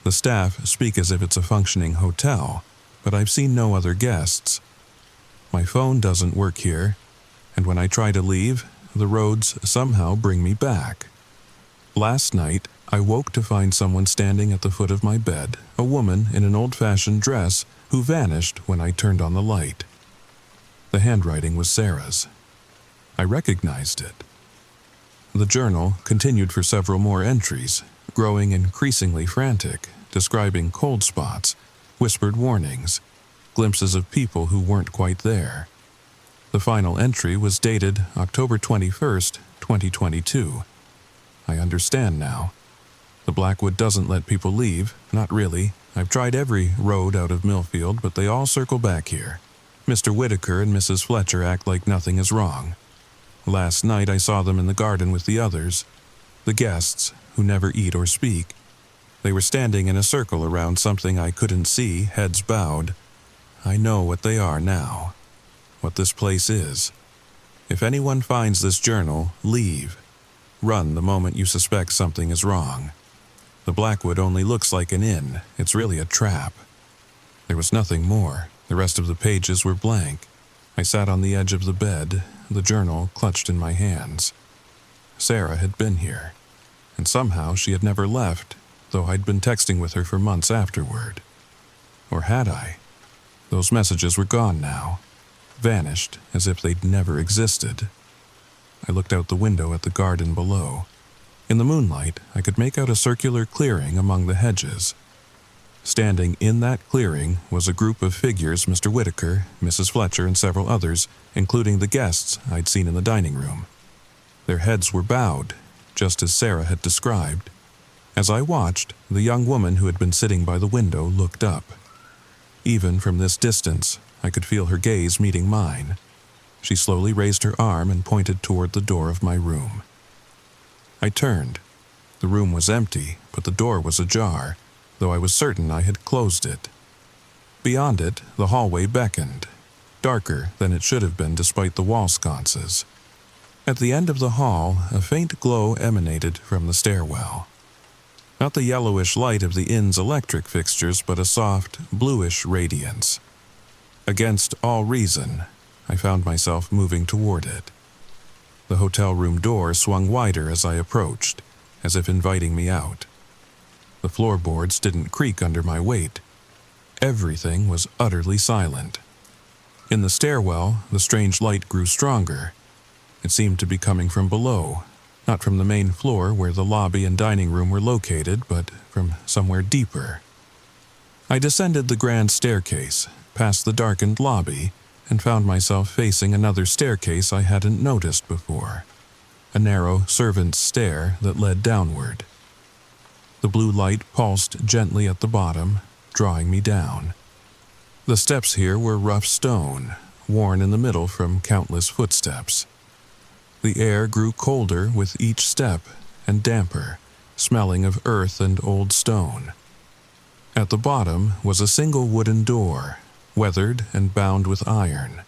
The staff speak as if it's a functioning hotel, but I've seen no other guests. My phone doesn't work here, and when I try to leave, the roads somehow bring me back. Last night, I woke to find someone standing at the foot of my bed, a woman in an old-fashioned dress who vanished when I turned on the light. The handwriting was Sarah's. I recognized it. The journal continued for several more entries, growing increasingly frantic, describing cold spots, whispered warnings, glimpses of people who weren't quite there. The final entry was dated October 21st, 2022. I understand now. The Blackwood doesn't let people leave, not really. I've tried every road out of Millfield, but they all circle back here. Mr. Whitaker and Mrs. Fletcher act like nothing is wrong. Last night I saw them in the garden with the others, the guests who never eat or speak. They were standing in a circle around something I couldn't see, heads bowed. I know what they are now, what this place is. If anyone finds this journal, leave. Run the moment you suspect something is wrong. The Blackwood only looks like an inn. It's really a trap. There was nothing more. The rest of the pages were blank. I sat on the edge of the bed, the journal clutched in my hands. Sarah had been here, and somehow she had never left, though I'd been texting with her for months afterward. Or had I? Those messages were gone now, vanished as if they'd never existed. I looked out the window at the garden below. In the moonlight, I could make out a circular clearing among the hedges. Standing in that clearing was a group of figures: Mr. Whitaker, Mrs. Fletcher, and several others, including the guests I'd seen in the dining room. Their heads were bowed, just as Sarah had described. As I watched, the young woman who had been sitting by the window looked up. Even from this distance, I could feel her gaze meeting mine. She slowly raised her arm and pointed toward the door of my room. I turned. The room was empty, but the door was ajar, though I was certain I had closed it. Beyond it, the hallway beckoned, darker than it should have been despite the wall sconces. At the end of the hall, a faint glow emanated from the stairwell. Not the yellowish light of the inn's electric fixtures, but a soft, bluish radiance. Against all reason, I found myself moving toward it. The hotel room door swung wider as I approached, as if inviting me out. The floorboards didn't creak under my weight. Everything was utterly silent. In the stairwell, the strange light grew stronger. It seemed to be coming from below, not from the main floor where the lobby and dining room were located, but from somewhere deeper. I descended the grand staircase, past the darkened lobby, and found myself facing another staircase I hadn't noticed before. A narrow servant's stair that led downward. The blue light pulsed gently at the bottom, drawing me down. The steps here were rough stone, worn in the middle from countless footsteps. The air grew colder with each step and damper, smelling of earth and old stone. At the bottom was a single wooden door, weathered and bound with iron.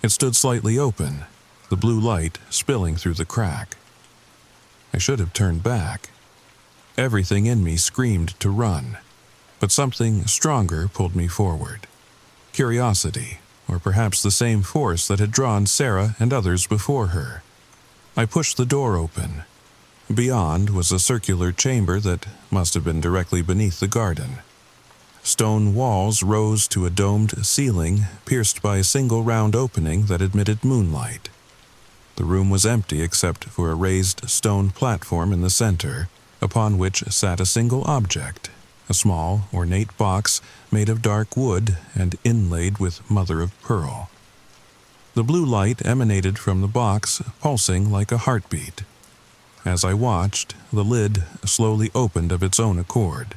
It stood slightly open, the blue light spilling through the crack. I should have turned back. Everything in me screamed to run, but something stronger pulled me forward. Curiosity, or perhaps the same force that had drawn Sarah and others before her. I pushed the door open. Beyond was a circular chamber that must have been directly beneath the garden. Stone walls rose to a domed ceiling pierced by a single round opening that admitted moonlight. The room was empty except for a raised stone platform in the center, upon which sat a single object, a small, ornate box made of dark wood and inlaid with mother-of-pearl. The blue light emanated from the box, pulsing like a heartbeat. As I watched, the lid slowly opened of its own accord.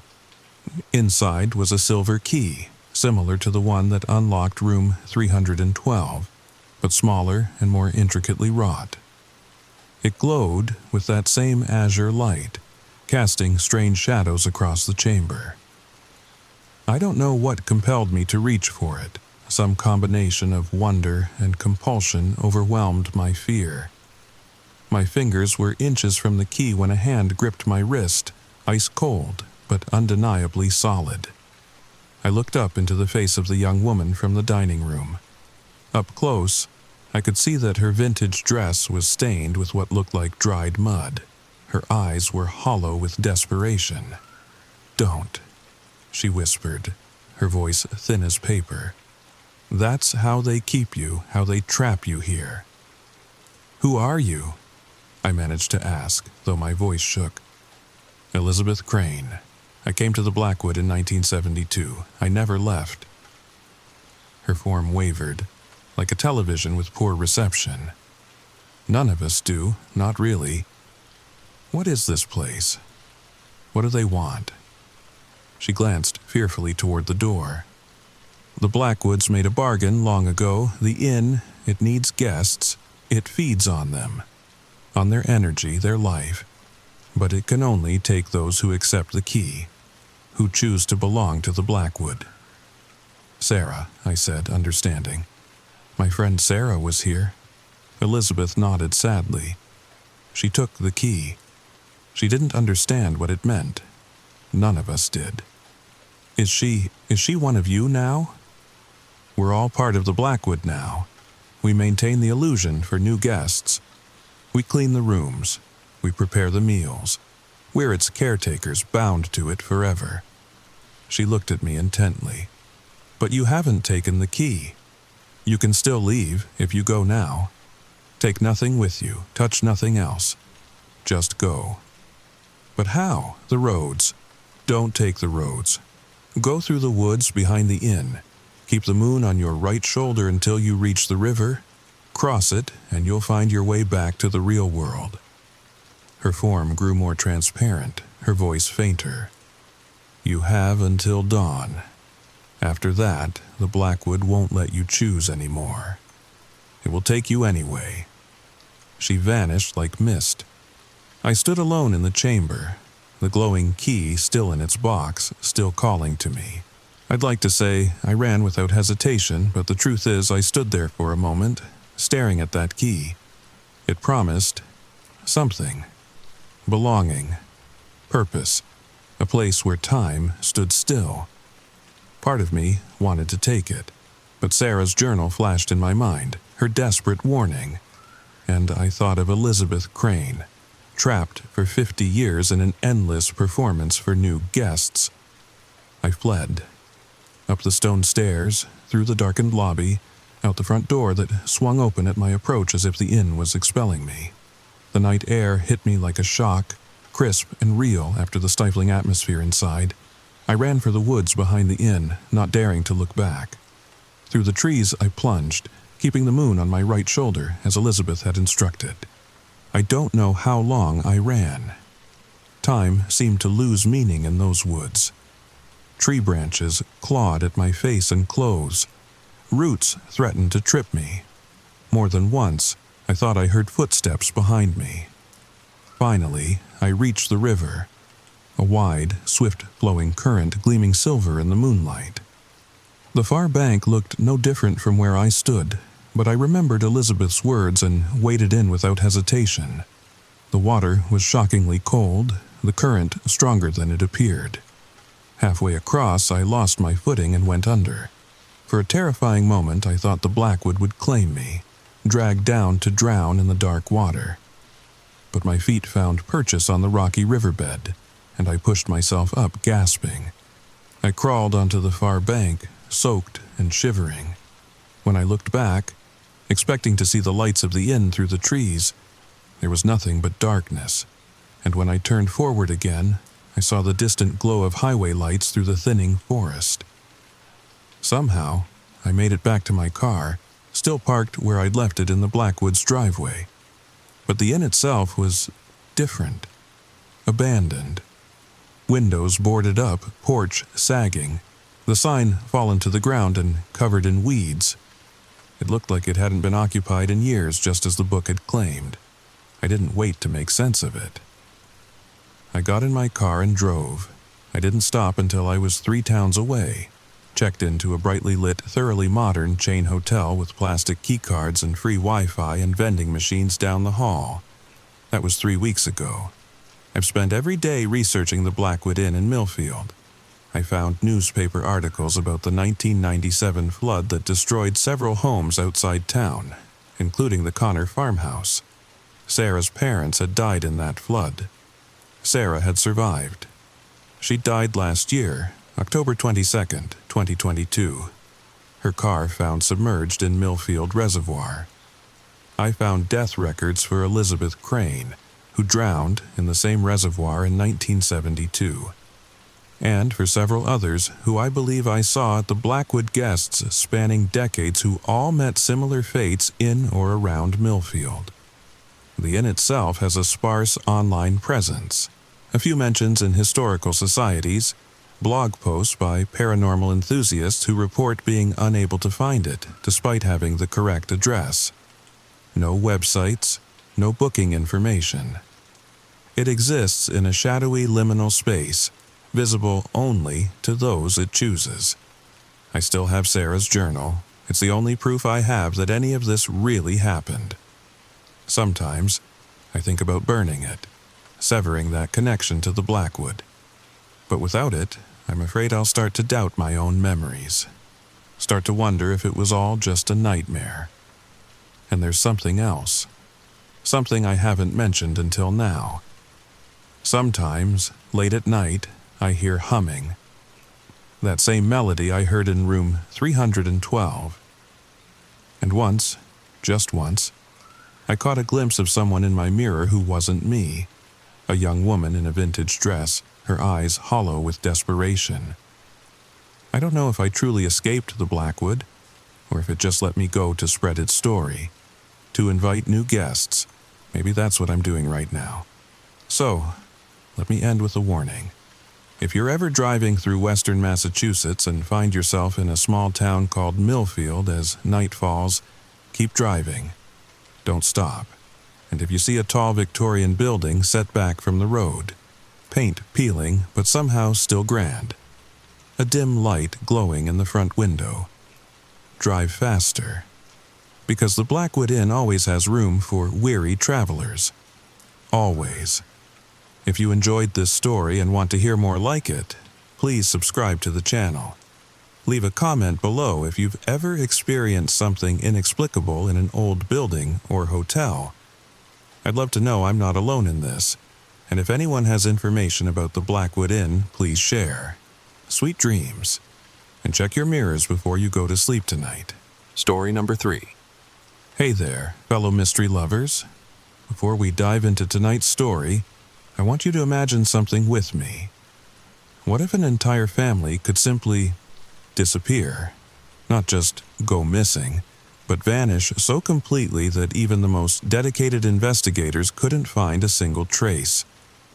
Inside was a silver key, similar to the one that unlocked room 312, but smaller and more intricately wrought. It glowed with that same azure light, casting strange shadows across the chamber. I don't know what compelled me to reach for it. Some combination of wonder and compulsion overwhelmed my fear. My fingers were inches from the key when a hand gripped my wrist, ice cold but undeniably solid. I looked up into the face of the young woman from the dining room. Up close, I could see that her vintage dress was stained with what looked like dried mud. Her eyes were hollow with desperation. "Don't," she whispered, her voice thin as paper. "That's how they keep you, how they trap you here." "Who are you?" I managed to ask, though my voice shook. "Elizabeth Crane. I came to the Blackwood in 1972. I never left." Her form wavered, like a television with poor reception. "None of us do, not really. What is this place? What do they want?" She glanced fearfully toward the door. "The Blackwoods made a bargain long ago. The inn, it needs guests. It feeds on them, on their energy, their life. But it can only take those who accept the key, who choose to belong to the Blackwood." "Sarah," I said, understanding. "My friend Sarah was here." Elizabeth nodded sadly. She took the key. She didn't understand what it meant. None of us did. Is she one of you now?" "We're all part of the Blackwood now. We maintain the illusion for new guests. We clean the rooms. We prepare the meals. We're its caretakers, bound to it forever." She looked at me intently. "But you haven't taken the key. You can still leave if you go now. Take nothing with you, touch nothing else. Just go." "But how? The roads." "Don't take the roads. Go through the woods behind the inn. Keep the moon on your right shoulder until you reach the river. Cross it, and you'll find your way back to the real world." Her form grew more transparent, her voice fainter. "You have until dawn. After that, the Blackwood won't let you choose anymore. It will take you anyway." She vanished like mist. I stood alone in the chamber, the glowing key still in its box, still calling to me. I'd like to say I ran without hesitation, but the truth is I stood there for a moment, staring at that key. It promised something. Belonging. Purpose. A place where time stood still. Part of me wanted to take it, but Sarah's journal flashed in my mind, her desperate warning, and I thought of Elizabeth Crane, trapped for 50 years in an endless performance for new guests. I fled. Up the stone stairs, through the darkened lobby, out the front door that swung open at my approach as if the inn was expelling me. The night air hit me like a shock, crisp and real after the stifling atmosphere inside. I ran for the woods behind the inn, not daring to look back. Through the trees I plunged, keeping the moon on my right shoulder as Elizabeth had instructed. I don't know how long I ran. Time seemed to lose meaning in those woods. Tree branches clawed at my face and clothes. Roots threatened to trip me. More than once, I thought I heard footsteps behind me. Finally, I reached the river, a wide, swift-flowing current gleaming silver in the moonlight. The far bank looked no different from where I stood, but I remembered Elizabeth's words and waded in without hesitation. The water was shockingly cold, the current stronger than it appeared. Halfway across, I lost my footing and went under. For a terrifying moment, I thought the Blackwood would claim me, dragged down to drown in the dark water. But my feet found purchase on the rocky riverbed, and I pushed myself up, gasping. I crawled onto the far bank, soaked and shivering. When I looked back, expecting to see the lights of the inn through the trees, there was nothing but darkness, and when I turned forward again, I saw the distant glow of highway lights through the thinning forest. Somehow, I made it back to my car, still parked where I'd left it in the Blackwood's driveway. But the inn itself was different, abandoned. Windows boarded up, porch sagging, the sign fallen to the ground and covered in weeds. It looked like it hadn't been occupied in years, just as the book had claimed. I didn't wait to make sense of it. I got in my car and drove. I didn't stop until I was 3 towns away. Checked into a brightly lit, thoroughly modern chain hotel with plastic keycards and free Wi-Fi and vending machines down the hall. That was 3 weeks ago. I've spent every day researching the Blackwood Inn in Millfield. I found newspaper articles about the 1997 flood that destroyed several homes outside town, including the Connor farmhouse. Sarah's parents had died in that flood. Sarah had survived. She died last year, October 22nd, 2022. Her car found submerged in Millfield Reservoir. I found death records for Elizabeth Crane, who drowned in the same reservoir in 1972, and for several others who I believe I saw at the Blackwood guests spanning decades who all met similar fates in or around Millfield. The inn itself has a sparse online presence, a few mentions in historical societies, blog posts by paranormal enthusiasts who report being unable to find it despite having the correct address. No websites, no booking information. It exists in a shadowy liminal space, visible only to those it chooses. I still have Sarah's journal. It's the only proof I have that any of this really happened. Sometimes, I think about burning it, severing that connection to the Blackwood. But without it, I'm afraid I'll start to doubt my own memories. Start to wonder if it was all just a nightmare. And there's something else. Something I haven't mentioned until now. Sometimes, late at night, I hear humming. That same melody I heard in room 312. And once, just once, I caught a glimpse of someone in my mirror who wasn't me. A young woman in a vintage dress, her eyes hollow with desperation. I don't know if I truly escaped the Blackwood, or if it just let me go to spread its story, to invite new guests. Maybe that's what I'm doing right now. So, let me end with a warning. If you're ever driving through western Massachusetts and find yourself in a small town called Millfield as night falls, keep driving. Don't stop. And if you see a tall Victorian building set back from the road, paint peeling but somehow still grand, a dim light glowing in the front window, drive faster. Because the Blackwood Inn always has room for weary travelers. Always. If you enjoyed this story and want to hear more like it, please subscribe to the channel. Leave a comment below if you've ever experienced something inexplicable in an old building or hotel. I'd love to know I'm not alone in this, and if anyone has information about the Blackwood Inn, please share. Sweet dreams, and check your mirrors before you go to sleep tonight. Story number 3. Hey there, fellow mystery lovers. Before we dive into tonight's story, I want you to imagine something with me. What if an entire family could simply disappear? Not just go missing, but vanish so completely that even the most dedicated investigators couldn't find a single trace.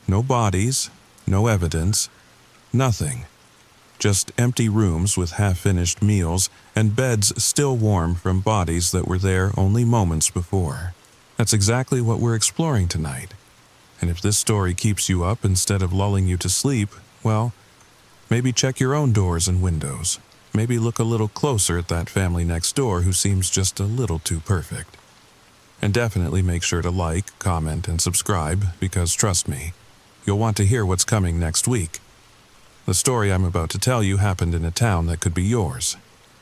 No bodies, no evidence, nothing. Just empty rooms with half-finished meals and beds still warm from bodies that were there only moments before. That's exactly what we're exploring tonight. And if this story keeps you up instead of lulling you to sleep, well, maybe check your own doors and windows. Maybe look a little closer at that family next door who seems just a little too perfect. And definitely make sure to like, comment, and subscribe because trust me, you'll want to hear what's coming next week. The story I'm about to tell you happened in a town that could be yours,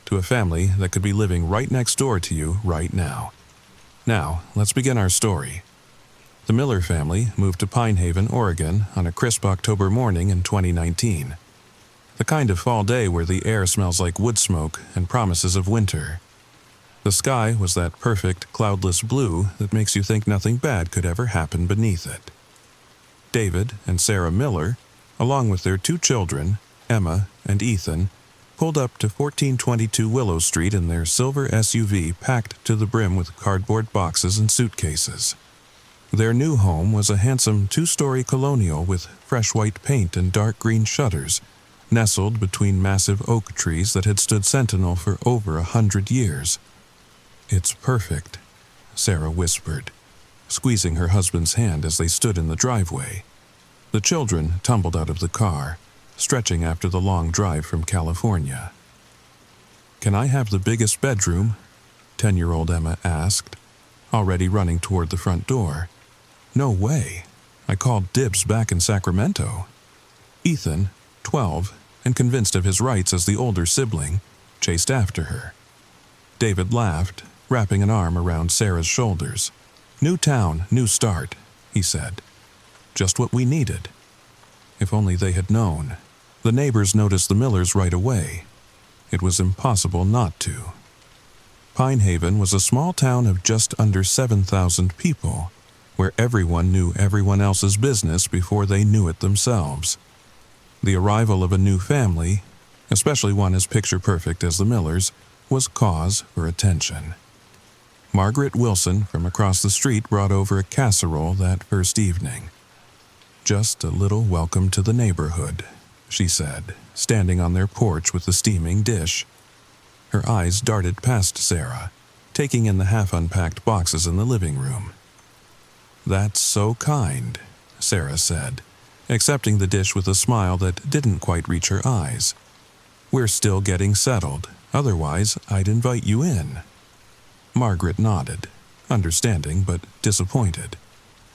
to a family that could be living right next door to you right now. Now, let's begin our story. The Miller family moved to Pine Haven, Oregon on a crisp October morning in 2019. The kind of fall day where the air smells like wood smoke and promises of winter. The sky was that perfect, cloudless blue that makes you think nothing bad could ever happen beneath it. David and Sarah Miller, along with their 2 children, Emma and Ethan, pulled up to 1422 Willow Street in their silver SUV packed to the brim with cardboard boxes and suitcases. Their new home was a handsome 2-story colonial with fresh white paint and dark green shutters, nestled between massive oak trees that had stood sentinel for over 100 years. "It's perfect," Sarah whispered, squeezing her husband's hand as they stood in the driveway. The children tumbled out of the car, stretching after the long drive from California. "Can I have the biggest bedroom?" 10-year-old Emma asked, already running toward the front door. "No way. I called dibs back in Sacramento." Ethan, 12, and convinced of his rights as the older sibling, chased after her. David laughed, wrapping an arm around Sarah's shoulders. "New town, new start," he said. "Just what we needed." If only they had known. The neighbors noticed the Millers right away. It was impossible not to. Pine Haven was a small town of just under 7,000 people, where everyone knew everyone else's business before they knew it themselves. The arrival of a new family, especially one as picture-perfect as the Millers, was cause for attention. Margaret Wilson from across the street brought over a casserole that first evening. "Just a little welcome to the neighborhood," she said, standing on their porch with the steaming dish. Her eyes darted past Sarah, taking in the half-unpacked boxes in the living room. "That's so kind," Sarah said, accepting the dish with a smile that didn't quite reach her eyes. "We're still getting settled, otherwise I'd invite you in." Margaret nodded, understanding but disappointed.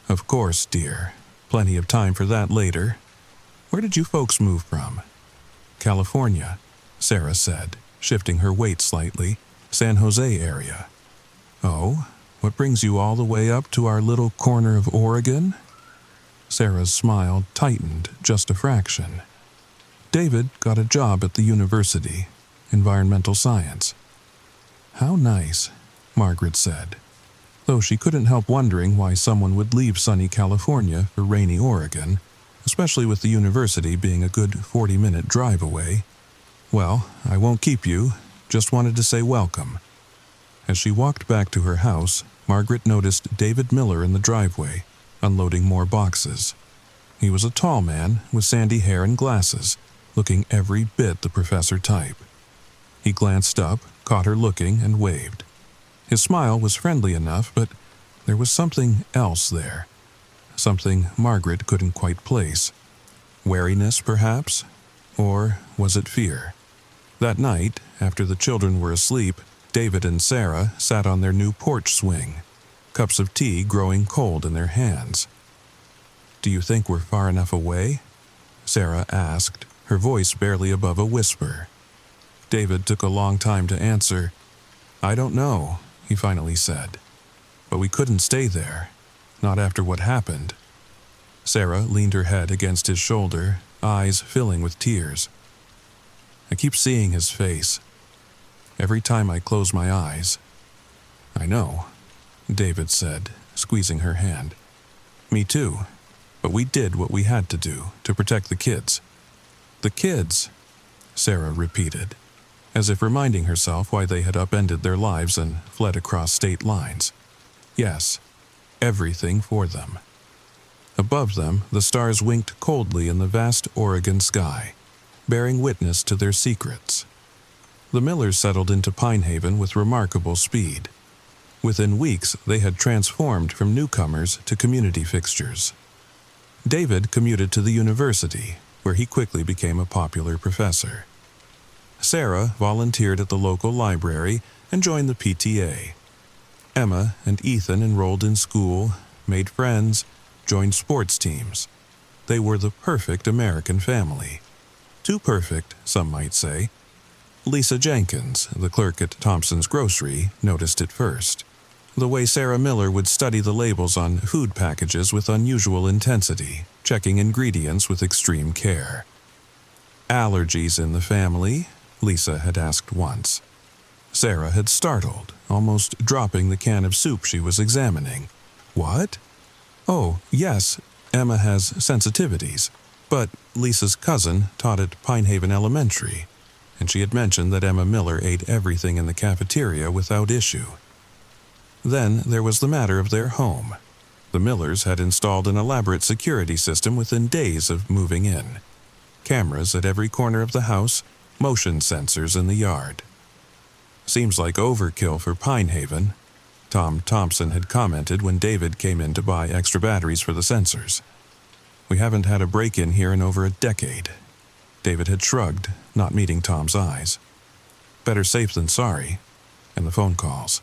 "Of course, dear. Plenty of time for that later. Where did you folks move from?" "California," Sarah said, shifting her weight slightly. "San Jose area." "Oh? What brings you all the way up to our little corner of Oregon?" Sarah's smile tightened just a fraction. "David got a job at the university, environmental science." "How nice," Margaret said, though she couldn't help wondering why someone would leave sunny California for rainy Oregon, especially with the university being a good 40-minute drive away. "Well, I won't keep you, just wanted to say welcome." As she walked back to her house, Margaret noticed David Miller in the driveway, unloading more boxes. He was a tall man with sandy hair and glasses, looking every bit the professor type. He glanced up, caught her looking, and waved. His smile was friendly enough, but there was something else there. Something Margaret couldn't quite place. Wariness, perhaps? Or was it fear? That night, after the children were asleep, David and Sarah sat on their new porch swing, cups of tea growing cold in their hands. "Do you think we're far enough away?" Sarah asked, her voice barely above a whisper. David took a long time to answer. "I don't know," he finally said. "But we couldn't stay there, not after what happened." Sarah leaned her head against his shoulder, eyes filling with tears. "I keep seeing his face. Every time I close my eyes." "I know," David said, squeezing her hand. "Me too. But we did what we had to do to protect the kids." "The kids," Sarah repeated, as if reminding herself why they had upended their lives and fled across state lines. "Yes, everything for them." Above them, the stars winked coldly in the vast Oregon sky, bearing witness to their secrets. The Millers settled into Pine Haven with remarkable speed. Within weeks, they had transformed from newcomers to community fixtures. David commuted to the university, where he quickly became a popular professor. Sarah volunteered at the local library and joined the PTA. Emma and Ethan enrolled in school, made friends, joined sports teams. They were the perfect American family. Too perfect, some might say. Lisa Jenkins, the clerk at Thompson's Grocery, noticed it first. The way Sarah Miller would study the labels on food packages with unusual intensity, checking ingredients with extreme care. "Allergies in the family?" Lisa had asked once. Sarah had startled, almost dropping the can of soup she was examining. "What?" "Oh, yes, Emma has sensitivities, but Lisa's cousin taught at Pine Haven Elementary, and she had mentioned that Emma Miller ate everything in the cafeteria without issue." Then there was the matter of their home. The Millers had installed an elaborate security system within days of moving in. Cameras at every corner of the house, motion sensors in the yard. "Seems like overkill for Pine Haven," Tom Thompson had commented when David came in to buy extra batteries for the sensors. "We haven't had a break-in here in over a decade." David had shrugged, not meeting Tom's eyes. Better safe than sorry. And the phone calls.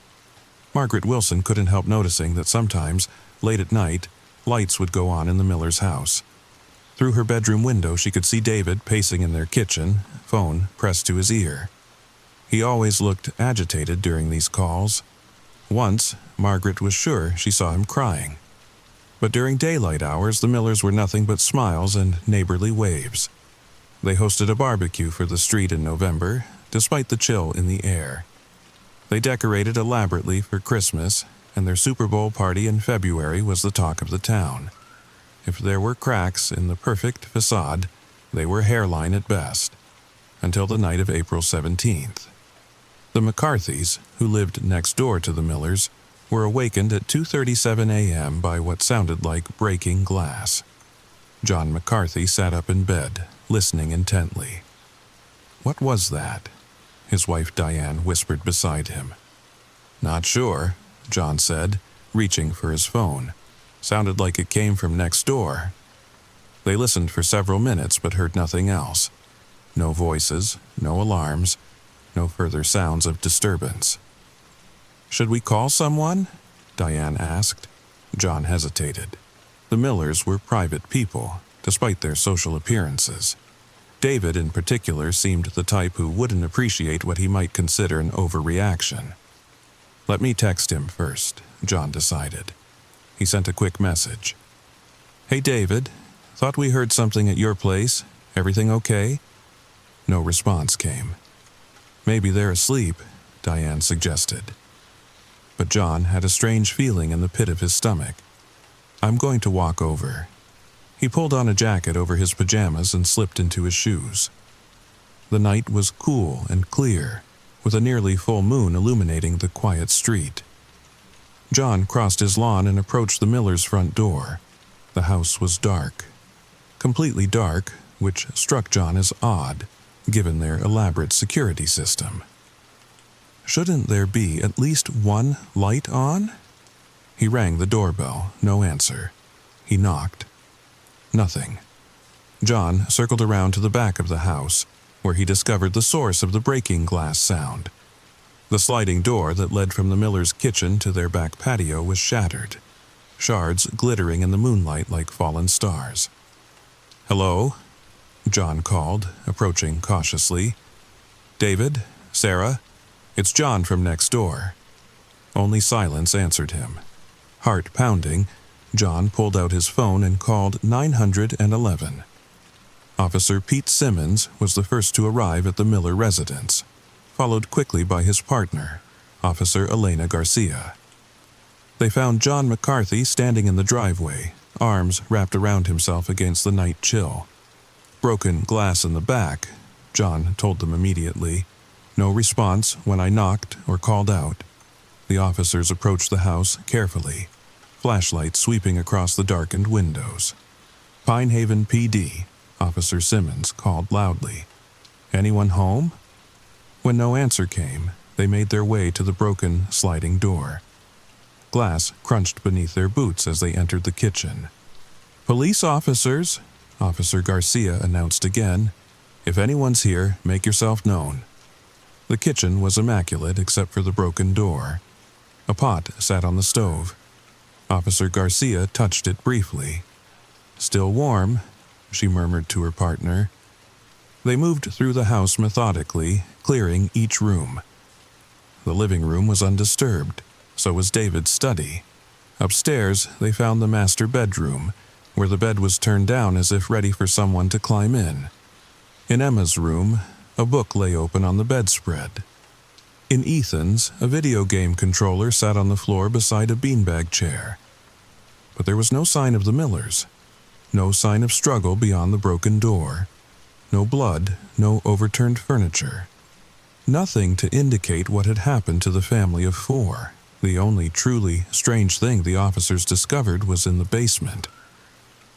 Margaret Wilson couldn't help noticing that sometimes, late at night, lights would go on in the Millers' house. Through her bedroom window she could see David pacing in their kitchen, phone pressed to his ear. He always looked agitated during these calls. Once, Margaret was sure she saw him crying. But during daylight hours, the Millers were nothing but smiles and neighborly waves. They hosted a barbecue for the street in November, despite the chill in the air. They decorated elaborately for Christmas, and their Super Bowl party in February was the talk of the town. If there were cracks in the perfect facade, they were hairline at best. Until the night of April 17th. The McCarthys, who lived next door to the Millers, were awakened at 2:37 a.m. by what sounded like breaking glass. John McCarthy sat up in bed, listening intently. "What was that?" his wife Diane whispered beside him. "Not sure," John said, reaching for his phone. "Sounded like it came from next door." They listened for several minutes but heard nothing else. No voices, no alarms, no further sounds of disturbance. "Should we call someone?" Diane asked. John hesitated. The Millers were private people, despite their social appearances. David, in particular, seemed the type who wouldn't appreciate what he might consider an overreaction. "Let me text him first," John decided. He sent a quick message. "Hey, David, thought we heard something at your place. Everything okay?" No response came. "Maybe they're asleep," Diane suggested. But John had a strange feeling in the pit of his stomach. "I'm going to walk over." He pulled on a jacket over his pajamas and slipped into his shoes. The night was cool and clear, with a nearly full moon illuminating the quiet street. John crossed his lawn and approached the Millers' front door. The house was dark. Completely dark, which struck John as odd, given their elaborate security system. Shouldn't there be at least one light on? He rang the doorbell, no answer. He knocked. Nothing. John circled around to the back of the house, where he discovered the source of the breaking glass sound. The sliding door that led from the Millers' kitchen to their back patio was shattered, shards glittering in the moonlight like fallen stars. "Hello?" John called, approaching cautiously. "David? Sarah? It's John from next door." Only silence answered him. Heart pounding, John pulled out his phone and called 911. Officer Pete Simmons was the first to arrive at the Miller residence, followed quickly by his partner, Officer Elena Garcia. They found John McCarthy standing in the driveway, arms wrapped around himself against the night chill. Broken glass in the back, John told them immediately. No response when I knocked or called out. The officers approached the house carefully, flashlights sweeping across the darkened windows. "Pine Haven PD," Officer Simmons called loudly. Anyone home? When no answer came, they made their way to the broken sliding door. Glass crunched beneath their boots as they entered the kitchen. "Police officers," Officer Garcia announced again. "If anyone's here, make yourself known." The kitchen was immaculate except for the broken door. A pot sat on the stove. Officer Garcia touched it briefly. "Still warm," she murmured to her partner. They moved through the house methodically, clearing each room. The living room was undisturbed, so was David's study. Upstairs, they found the master bedroom, where the bed was turned down as if ready for someone to climb in. In Emma's room, a book lay open on the bedspread. In Ethan's, a video game controller sat on the floor beside a beanbag chair. But there was no sign of the Millers. No sign of struggle beyond the broken door. No blood, no overturned furniture. Nothing to indicate what had happened to the family of four. The only truly strange thing the officers discovered was in the basement.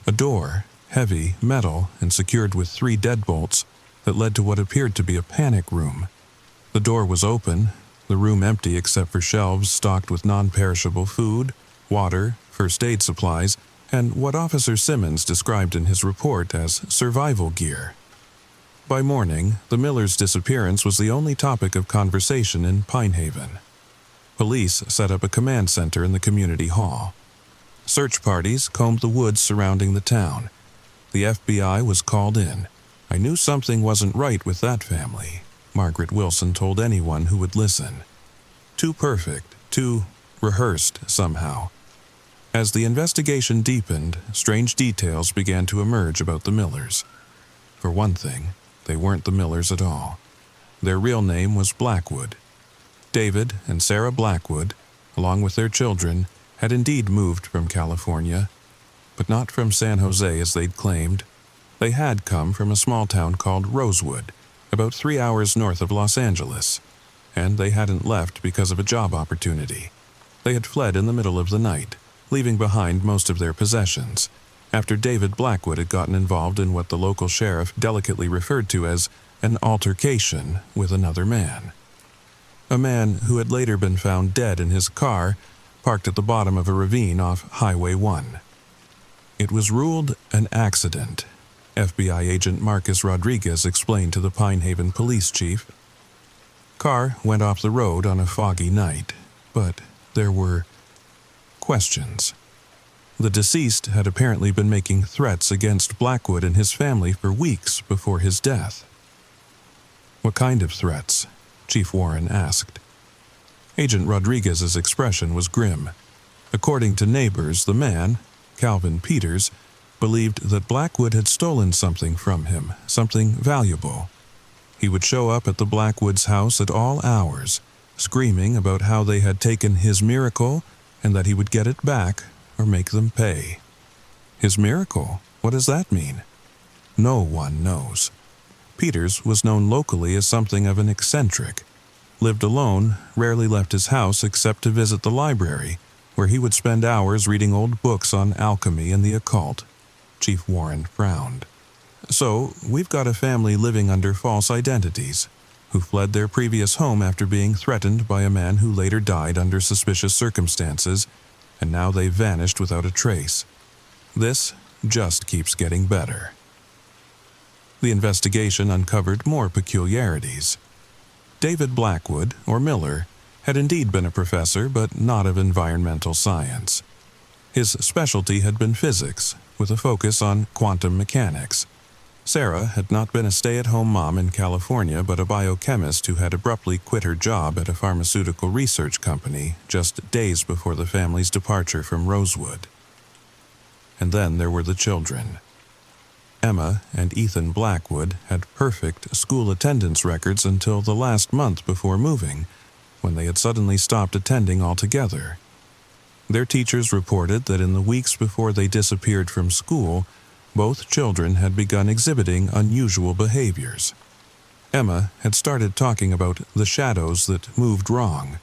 A door, heavy, metal, and secured with 3 deadbolts, that led to what appeared to be a panic room. The door was open, the room empty except for shelves stocked with non-perishable food, water, first aid supplies, and what Officer Simmons described in his report as survival gear. By morning, the Millers' disappearance was the only topic of conversation in Pinehaven. Police set up a command center in the community hall. Search parties combed the woods surrounding the town. The FBI was called in. "I knew something wasn't right with that family," Margaret Wilson told anyone who would listen. Too perfect, too rehearsed somehow. As the investigation deepened, strange details began to emerge about the Millers. For one thing, they weren't the Millers at all. Their real name was Blackwood. David and Sarah Blackwood, along with their children, had indeed moved from California, but not from San Jose as they'd claimed. They had come from a small town called Rosewood, about 3 hours north of Los Angeles, and they hadn't left because of a job opportunity. They had fled in the middle of the night, leaving behind most of their possessions, after David Blackwood had gotten involved in what the local sheriff delicately referred to as an altercation with another man. A man who had later been found dead in his car, parked at the bottom of a ravine off Highway 1. It was ruled an accident, FBI agent Marcus Rodriguez explained to the Pinehaven police chief. Car went off the road on a foggy night, but there were questions. The deceased had apparently been making threats against Blackwood and his family for weeks before his death. "What kind of threats?" Chief Warren asked. Agent Rodriguez's expression was grim. According to neighbors, the man, Calvin Peters, believed that Blackwood had stolen something from him, something valuable. He would show up at the Blackwoods' house at all hours, screaming about how they had taken his miracle and that he would get it back or make them pay. His miracle? What does that mean? No one knows. Peters was known locally as something of an eccentric. Lived alone, rarely left his house except to visit the library, where he would spend hours reading old books on alchemy and the occult. Chief Warren frowned. "So, we've got a family living under false identities, who fled their previous home after being threatened by a man who later died under suspicious circumstances, and now they've vanished without a trace. This just keeps getting better." The investigation uncovered more peculiarities. David Blackwood, or Miller, had indeed been a professor, but not of environmental science. His specialty had been physics, with a focus on quantum mechanics. Sarah had not been a stay-at-home mom in California, but a biochemist who had abruptly quit her job at a pharmaceutical research company just days before the family's departure from Rosewood. And then there were the children. Emma and Ethan Blackwood had perfect school attendance records until the last month before moving, when they had suddenly stopped attending altogether. Their teachers reported that in the weeks before they disappeared from school, both children had begun exhibiting unusual behaviors. Emma had started talking about the shadows that moved wrong,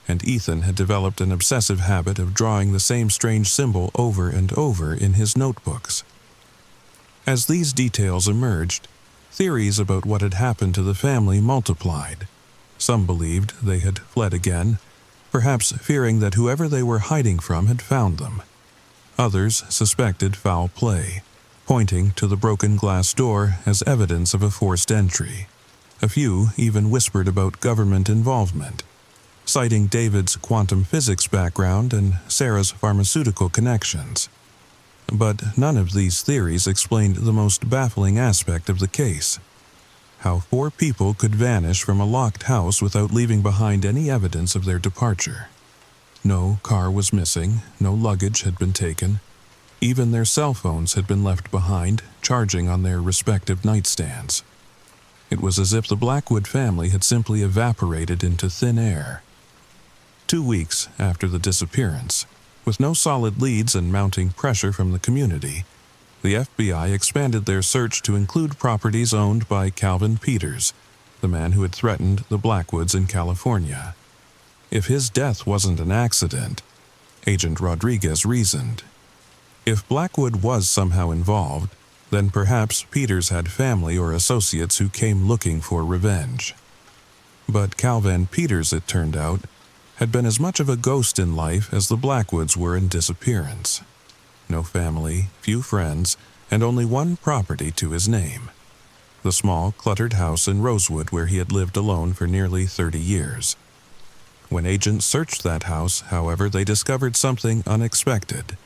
and Ethan had developed an obsessive habit of drawing the same strange symbol over and over in his notebooks. As these details emerged, Theories about what had happened to the family multiplied. Some believed they had fled again, perhaps fearing that whoever they were hiding from had found them. Others suspected foul play, pointing to the broken glass door as evidence of a forced entry. A few even whispered about government involvement, citing David's quantum physics background and Sarah's pharmaceutical connections. But none of these theories explained the most baffling aspect of the case: how 4 people could vanish from a locked house without leaving behind any evidence of their departure. No car was missing, no luggage had been taken. Even their cell phones had been left behind, charging on their respective nightstands. It was as if the Blackwood family had simply evaporated into thin air. 2 weeks after the disappearance, with no solid leads and mounting pressure from the community, the FBI expanded their search to include properties owned by Calvin Peters, the man who had threatened the Blackwoods in California. If his death wasn't an accident, Agent Rodriguez reasoned, if Blackwood was somehow involved, then perhaps Peters had family or associates who came looking for revenge. But Calvin Peters, it turned out, had been as much of a ghost in life as the Blackwoods were in disappearance. No family, few friends, and only one property to his name: the small, cluttered house in Rosewood where he had lived alone for nearly 30 years. When agents searched that house, however, they discovered something unexpected: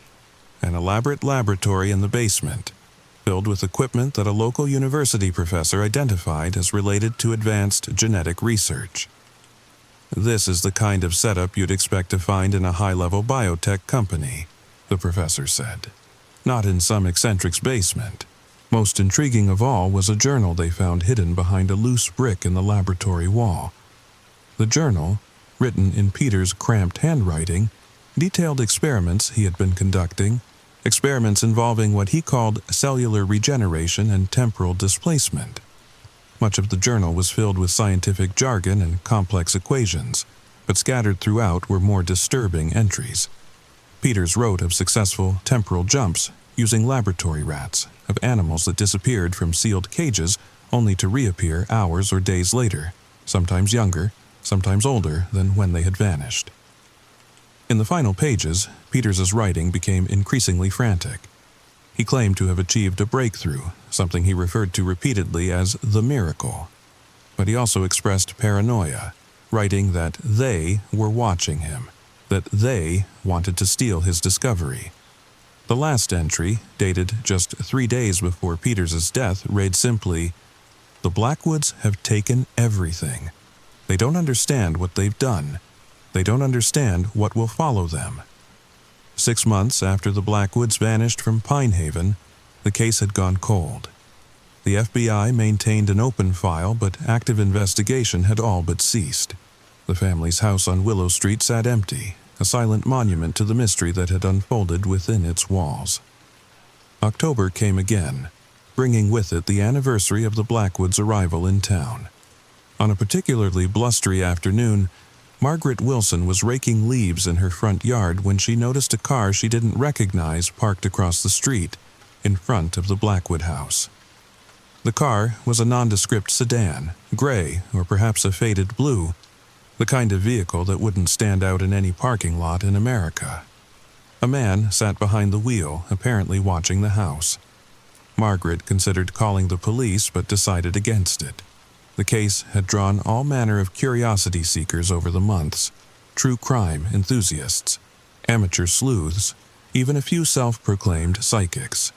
an elaborate laboratory in the basement, filled with equipment that a local university professor identified as related to advanced genetic research. This is the kind of setup you'd expect to find in a high-level biotech company, the professor said, not in some eccentric's basement. Most intriguing of all was a journal they found hidden behind a loose brick in the laboratory wall. The journal, written in Peter's cramped handwriting, detailed experiments he had been conducting, experiments involving what he called cellular regeneration and temporal displacement. Much of the journal was filled with scientific jargon and complex equations, but scattered throughout were more disturbing entries. Peters wrote of successful temporal jumps using laboratory rats, of animals that disappeared from sealed cages only to reappear hours or days later, sometimes younger, sometimes older than when they had vanished. In the final pages, Peters's writing became increasingly frantic. He claimed to have achieved a breakthrough, something he referred to repeatedly as the miracle. But he also expressed paranoia, writing that they were watching him, that they wanted to steal his discovery. The last entry, dated just 3 days before Peters's death, read simply, "The Blackwoods have taken everything. They don't understand what they've done. They don't understand what will follow them." 6 months after the Blackwoods vanished from Pine Haven, the case had gone cold. The FBI maintained an open file, but active investigation had all but ceased. The family's house on Willow Street sat empty, a silent monument to the mystery that had unfolded within its walls. October came again, bringing with it the anniversary of the Blackwoods' arrival in town. On a particularly blustery afternoon, Margaret Wilson was raking leaves in her front yard when she noticed a car she didn't recognize parked across the street, in front of the Blackwood house. The car was a nondescript sedan, gray or perhaps a faded blue, the kind of vehicle that wouldn't stand out in any parking lot in America. A man sat behind the wheel, apparently watching the house. Margaret considered calling the police but decided against it. The case had drawn all manner of curiosity seekers over the months: true crime enthusiasts, amateur sleuths, even a few self-proclaimed psychics.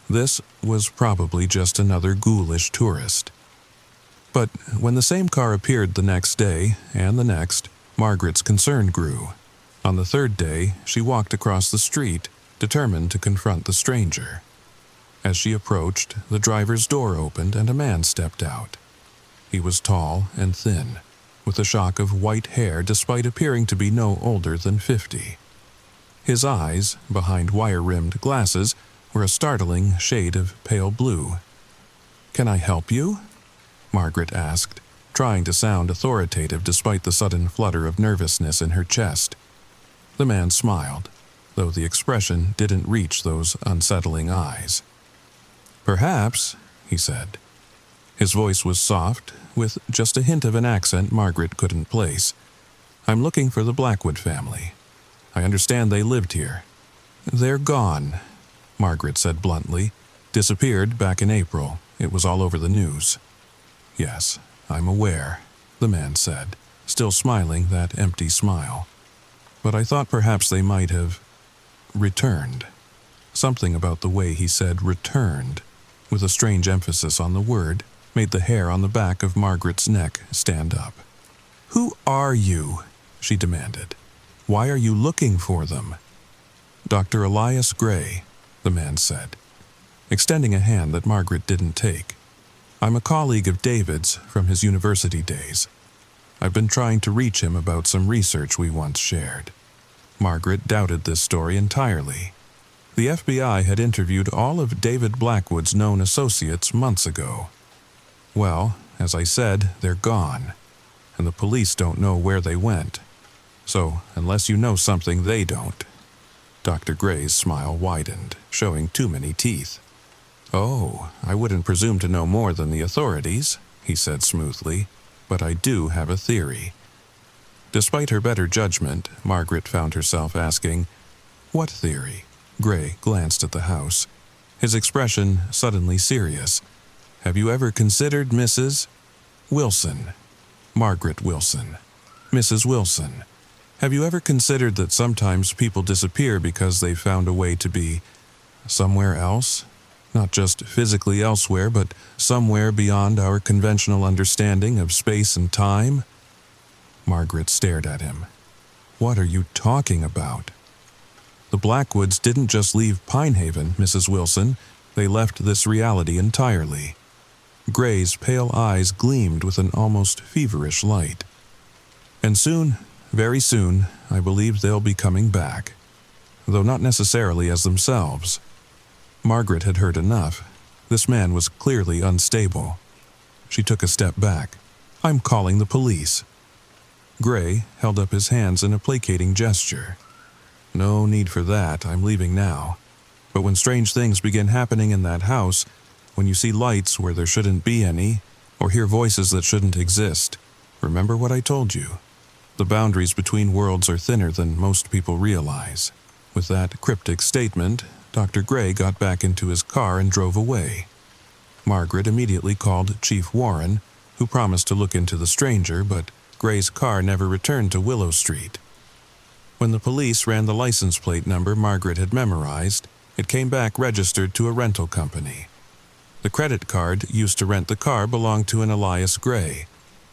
This was probably just another ghoulish tourist. But when the same car appeared the next day, and the next, Margaret's concern grew. On the 3rd day, she walked across the street, determined to confront the stranger. As she approached, the driver's door opened and a man stepped out. He was tall and thin, with a shock of white hair despite appearing to be no older than 50. His eyes, behind wire-rimmed glasses, were a startling shade of pale blue. "Can I help you?" Margaret asked, trying to sound authoritative despite the sudden flutter of nervousness in her chest. The man smiled, though the expression didn't reach those unsettling eyes. "Perhaps," he said. His voice was soft, with just a hint of an accent Margaret couldn't place. "I'm looking for the Blackwood family. I understand they lived here." "They're gone," Margaret said bluntly. "Disappeared back in April. It was all over the news." "Yes, I'm aware," the man said, still smiling that empty smile. "But I thought perhaps they might have returned." Something about the way he said returned, with a strange emphasis on the word, made the hair on the back of Margaret's neck stand up. "Who are you?" she demanded. "Why are you looking for them?" "Dr. Elias Gray," the man said, extending a hand that Margaret didn't take. "I'm a colleague of David's from his university days. I've been trying to reach him about some research we once shared." Margaret doubted this story entirely. The FBI had interviewed all of David Blackwood's known associates months ago. "Well, as I said, they're gone, and the police don't know where they went. So, unless you know something they don't." Dr. Gray's smile widened, showing too many teeth. "Oh, I wouldn't presume to know more than the authorities," he said smoothly, "but I do have a theory." Despite her better judgment, Margaret found herself asking, "What theory?" Gray glanced at the house, his expression suddenly serious. "Have you ever considered Mrs. Wilson? Margaret Wilson. Mrs. Wilson. Have you ever considered that sometimes people disappear because they found a way to be somewhere else? Not just physically elsewhere, but somewhere beyond our conventional understanding of space and time?" Margaret stared at him. "What are you talking about?" "The Blackwoods didn't just leave Pinehaven, Mrs. Wilson. They left this reality entirely." Gray's pale eyes gleamed with an almost feverish light. "And soon, very soon, I believe they'll be coming back. Though not necessarily as themselves." Margaret had heard enough. This man was clearly unstable. She took a step back. "I'm calling the police." Gray held up his hands in a placating gesture. "No need for that, I'm leaving now. But when strange things begin happening in that house, when you see lights where there shouldn't be any, or hear voices that shouldn't exist, remember what I told you. The boundaries between worlds are thinner than most people realize." With that cryptic statement, Dr. Gray got back into his car and drove away. Margaret immediately called Chief Warren, who promised to look into the stranger, but Gray's car never returned to Willow Street. When the police ran the license plate number Margaret had memorized, it came back registered to a rental company. The credit card used to rent the car belonged to an Elias Gray,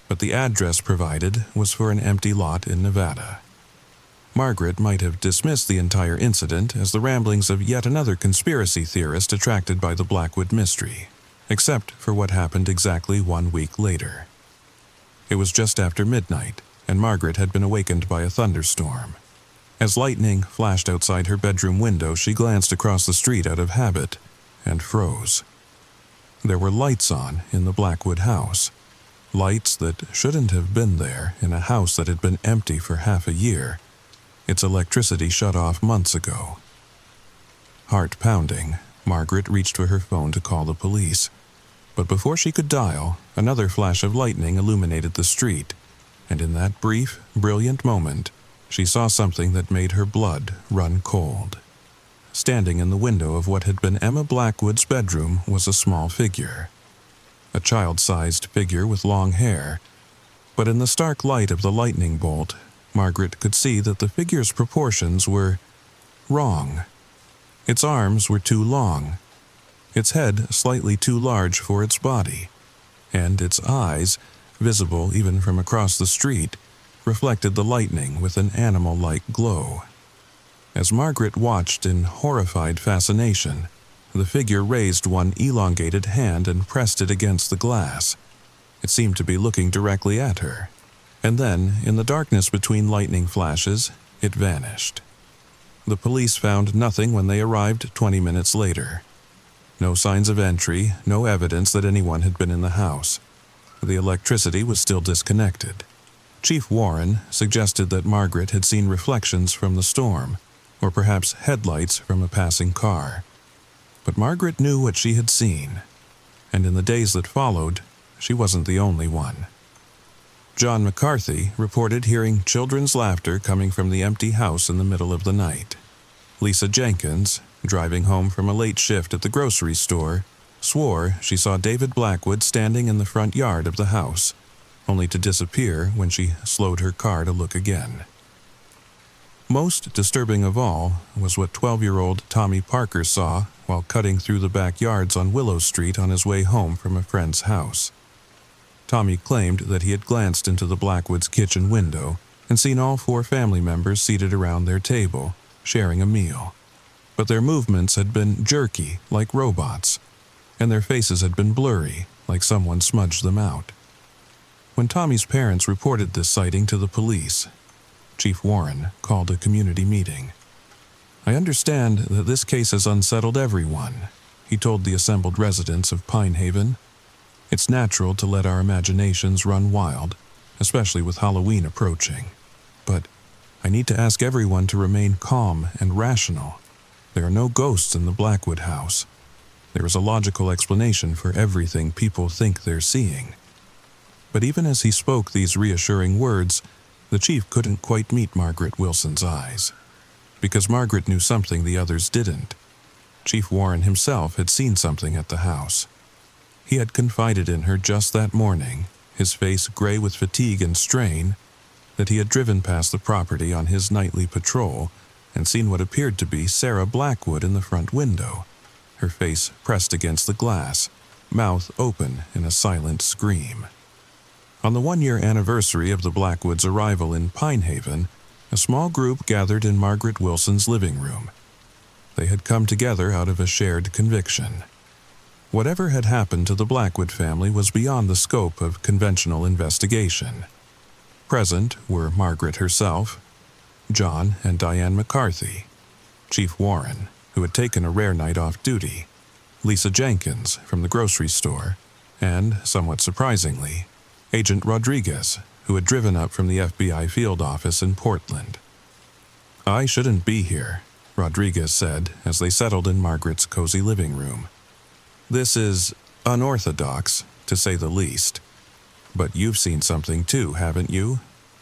but the address provided was for an empty lot in Nevada. Margaret might have dismissed the entire incident as the ramblings of yet another conspiracy theorist attracted by the Blackwood mystery, except for what happened exactly 1 week later. It was just after midnight, and Margaret had been awakened by a thunderstorm. As lightning flashed outside her bedroom window, she glanced across the street out of habit and froze. There were lights on in the Blackwood house, lights that shouldn't have been there in a house that had been empty for half a year, its electricity shut off months ago. Heart pounding, Margaret reached for her phone to call the police. But before she could dial, another flash of lightning illuminated the street, and in that brief, brilliant moment, she saw something that made her blood run cold. Standing in the window of what had been Emma Blackwood's bedroom was a small figure. A child-sized figure with long hair. But in the stark light of the lightning bolt, Margaret could see that the figure's proportions were wrong. Its arms were too long, its head slightly too large for its body, and its eyes, visible even from across the street, reflected the lightning with an animal-like glow. As Margaret watched in horrified fascination, the figure raised one elongated hand and pressed it against the glass. It seemed to be looking directly at her. And then, in the darkness between lightning flashes, it vanished. The police found nothing when they arrived 20 minutes later. No signs of entry, no evidence that anyone had been in the house. The electricity was still disconnected. Chief Warren suggested that Margaret had seen reflections from the storm, or perhaps headlights from a passing car. But Margaret knew what she had seen, and in the days that followed, she wasn't the only one. John McCarthy reported hearing children's laughter coming from the empty house in the middle of the night. Lisa Jenkins, driving home from a late shift at the grocery store, swore she saw David Blackwood standing in the front yard of the house, only to disappear when she slowed her car to look again. Most disturbing of all was what 12-year-old Tommy Parker saw while cutting through the backyards on Willow Street on his way home from a friend's house. Tommy claimed that he had glanced into the Blackwoods' kitchen window and seen all 4 family members seated around their table, sharing a meal. But their movements had been jerky, like robots, and their faces had been blurry, like someone smudged them out. When Tommy's parents reported this sighting to the police, Chief Warren called a community meeting. "I understand that this case has unsettled everyone," he told the assembled residents of Pine Haven. "It's natural to let our imaginations run wild, especially with Halloween approaching. But I need to ask everyone to remain calm and rational. There are no ghosts in the Blackwood house. There is a logical explanation for everything people think they're seeing." But even as he spoke these reassuring words, the chief couldn't quite meet Margaret Wilson's eyes. Because Margaret knew something the others didn't. Chief Warren himself had seen something at the house. He had confided in her just that morning, his face gray with fatigue and strain, that he had driven past the property on his nightly patrol and seen what appeared to be Sarah Blackwood in the front window, her face pressed against the glass, mouth open in a silent scream. On the 1-year anniversary of the Blackwoods' arrival in Pine Haven, a small group gathered in Margaret Wilson's living room. They had come together out of a shared conviction. Whatever had happened to the Blackwood family was beyond the scope of conventional investigation. Present were Margaret herself, John and Diane McCarthy, Chief Warren, who had taken a rare night off duty, Lisa Jenkins from the grocery store, and, somewhat surprisingly, Agent Rodriguez, who had driven up from the FBI field office in Portland. "I shouldn't be here," Rodriguez said as they settled in Margaret's cozy living room. "This is unorthodox, to say the least. But you've seen something too, haven't you?"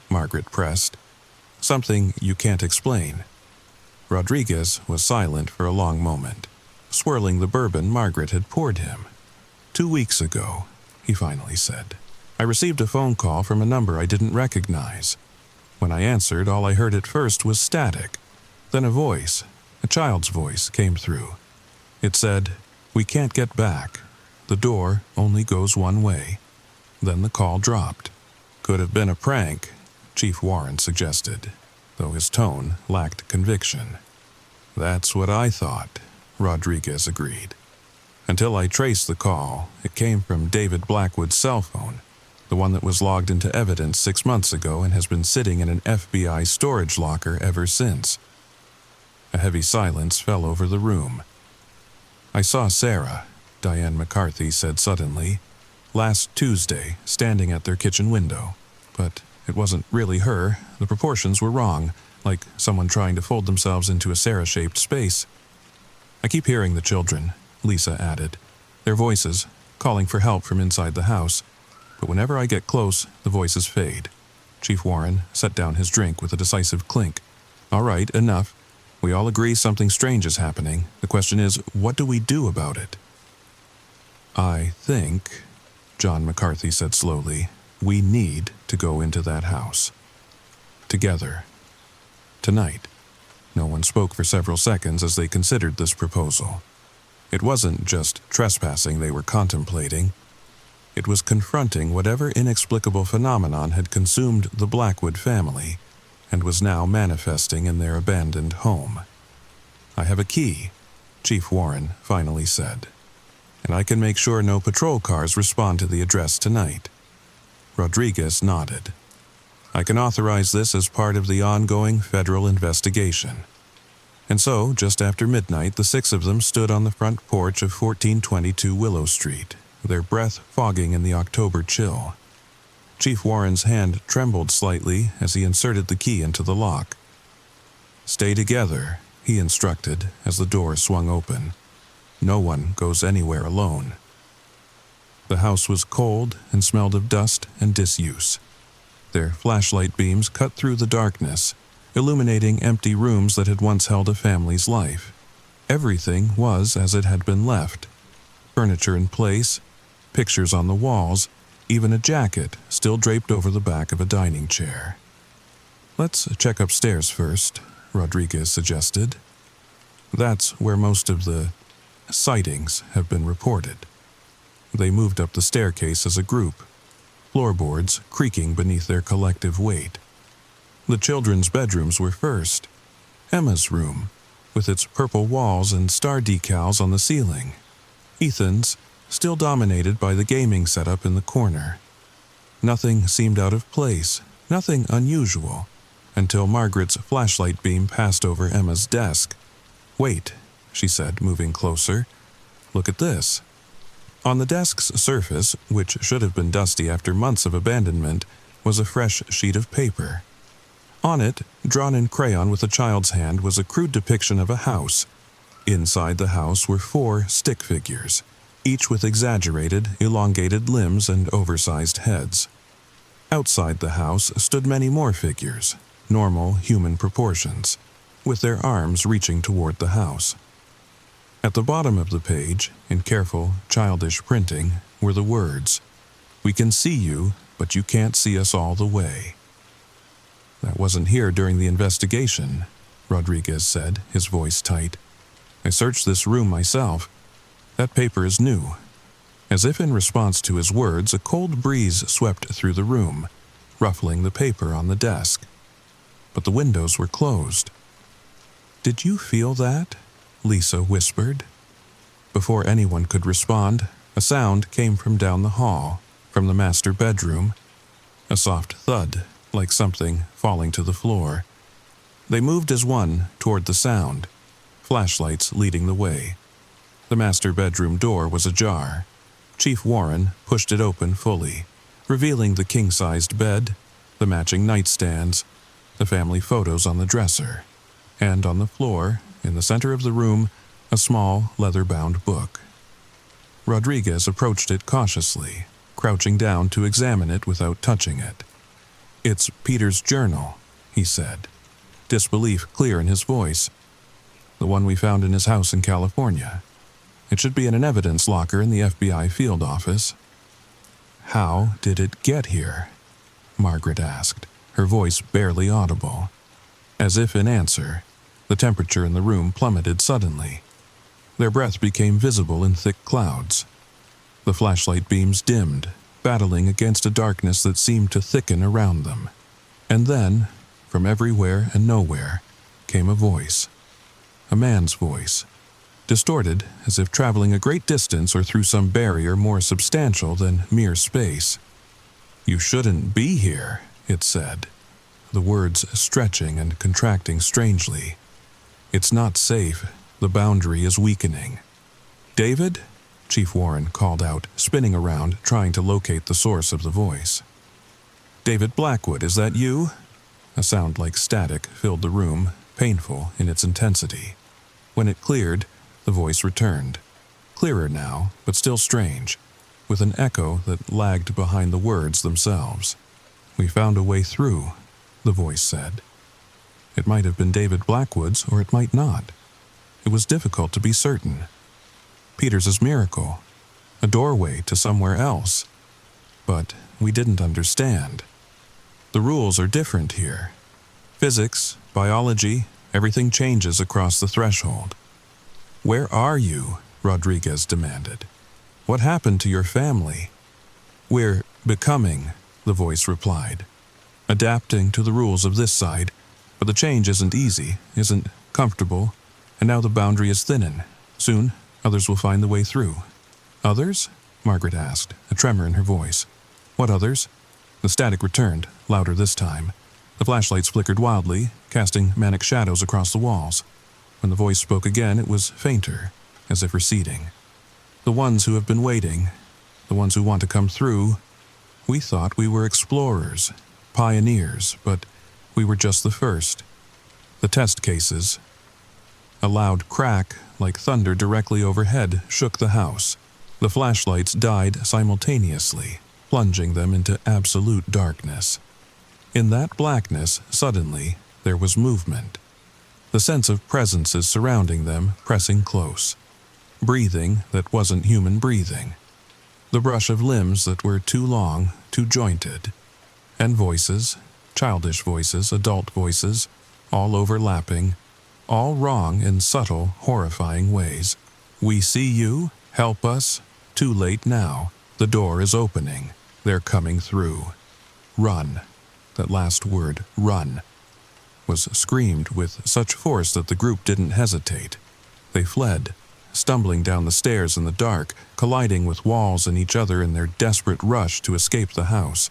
Margaret pressed. "Something you can't explain." Rodriguez was silent for a long moment, swirling the bourbon Margaret had poured him. "2 weeks ago," he finally said, "I received a phone call from a number I didn't recognize. When I answered, all I heard at first was static. Then a voice, a child's voice, came through. It said, 'We can't get back. The door only goes one way.' Then the call dropped." "Could have been a prank," Chief Warren suggested, though his tone lacked conviction. "That's what I thought," Rodriguez agreed. "Until I traced the call, it came from David Blackwood's cell phone, the one that was logged into evidence 6 months ago and has been sitting in an FBI storage locker ever since." A heavy silence fell over the room. "I saw Sarah," Diane McCarthy said suddenly, "last Tuesday, standing at their kitchen window. But it wasn't really her. The proportions were wrong, like someone trying to fold themselves into a Sarah-shaped space." "I keep hearing the children," Lisa added, "their voices, calling for help from inside the house. But whenever I get close, the voices fade." Chief Warren set down his drink with a decisive clink. "All right, enough. We all agree something strange is happening. The question is, what do we do about it?" "I think," John McCarthy said slowly, "we need to go into that house. Together. Tonight." No one spoke for several seconds as they considered this proposal. It wasn't just trespassing they were contemplating. It was confronting whatever inexplicable phenomenon had consumed the Blackwood family and was now manifesting in their abandoned home. "I have a key," Chief Warren finally said, "and I can make sure no patrol cars respond to the address tonight." Rodriguez nodded. "I can authorize this as part of the ongoing federal investigation." And so, just after midnight, the 6 of them stood on the front porch of 1422 Willow Street, their breath fogging in the October chill. Chief Warren's hand trembled slightly as he inserted the key into the lock. "Stay together," he instructed as the door swung open. "No one goes anywhere alone." The house was cold and smelled of dust and disuse. Their flashlight beams cut through the darkness, illuminating empty rooms that had once held a family's life. Everything was as it had been left. Furniture in place, pictures on the walls, even a jacket still draped over the back of a dining chair. "Let's check upstairs first," Rodriguez suggested. "That's where most of the sightings have been reported." They moved up the staircase as a group, floorboards creaking beneath their collective weight. The children's bedrooms were first. Emma's room, with its purple walls and star decals on the ceiling. Ethan's, still dominated by the gaming setup in the corner. Nothing seemed out of place, nothing unusual, until Margaret's flashlight beam passed over Emma's desk. "Wait," she said, moving closer. "Look at this." On the desk's surface, which should have been dusty after months of abandonment, was a fresh sheet of paper. On it, drawn in crayon with a child's hand, was a crude depiction of a house. Inside the house were 4 stick figures, each with exaggerated, elongated limbs and oversized heads. Outside the house stood many more figures, normal human proportions, with their arms reaching toward the house. At the bottom of the page, in careful, childish printing, were the words, "We can see you, but you can't see us all the way." "That wasn't here during the investigation," Rodriguez said, his voice tight. "I searched this room myself. That paper is new." As if in response to his words, a cold breeze swept through the room, ruffling the paper on the desk. But the windows were closed. "Did you feel that?" Lisa whispered. Before anyone could respond, a sound came from down the hall, from the master bedroom. A soft thud, like something falling to the floor. They moved as one toward the sound, flashlights leading the way. The master bedroom door was ajar. Chief Warren pushed it open fully, revealing the king-sized bed, the matching nightstands, the family photos on the dresser, and on the floor, in the center of the room, a small, leather-bound book. Rodriguez approached it cautiously, crouching down to examine it without touching it. "It's Peter's journal," he said, disbelief clear in his voice. "The one we found in his house in California. It should be in an evidence locker in the FBI field office." "How did it get here?" Margaret asked, her voice barely audible. As if in answer, the temperature in the room plummeted suddenly. Their breath became visible in thick clouds. The flashlight beams dimmed, battling against a darkness that seemed to thicken around them. And then, from everywhere and nowhere, came a voice. A man's voice, distorted as if traveling a great distance or through some barrier more substantial than mere space. "You shouldn't be here," it said, the words stretching and contracting strangely. "It's not safe. The boundary is weakening." "David?" Chief Warren called out, spinning around, trying to locate the source of the voice. "David Blackwood, is that you?" A sound like static filled the room, painful in its intensity. When it cleared, the voice returned. Clearer now, but still strange, with an echo that lagged behind the words themselves. "We found a way through," the voice said. It might have been David Blackwood's, or it might not. It was difficult to be certain. Peter's miracle, a doorway to somewhere else. But we didn't understand. The rules are different here. Physics, biology, everything changes across the threshold. "Where are you?" Rodriguez demanded. "What happened to your family?" "We're becoming," the voice replied. "Adapting to the rules of this side, but the change isn't easy, isn't comfortable, and now the boundary is thinning. Soon, others will find the way through." "Others?" Margaret asked, a tremor in her voice. "What others?" The static returned, louder this time. The flashlights flickered wildly, casting manic shadows across the walls. When the voice spoke again, it was fainter, as if receding. "The ones who have been waiting, the ones who want to come through. We thought we were explorers, pioneers, but we were just the first. The test cases." A loud crack, like thunder directly overhead, shook the house. The flashlights died simultaneously, plunging them into absolute darkness. In that blackness, suddenly, there was movement. The sense of presences surrounding them pressing close. Breathing that wasn't human breathing. The brush of limbs that were too long, too jointed. And voices, childish voices, adult voices, all overlapping, all wrong in subtle, horrifying ways. "We see you, help us, too late now. The door is opening, they're coming through. Run." That last word, run, was screamed with such force that the group didn't hesitate. They fled, stumbling down the stairs in the dark, colliding with walls and each other in their desperate rush to escape the house.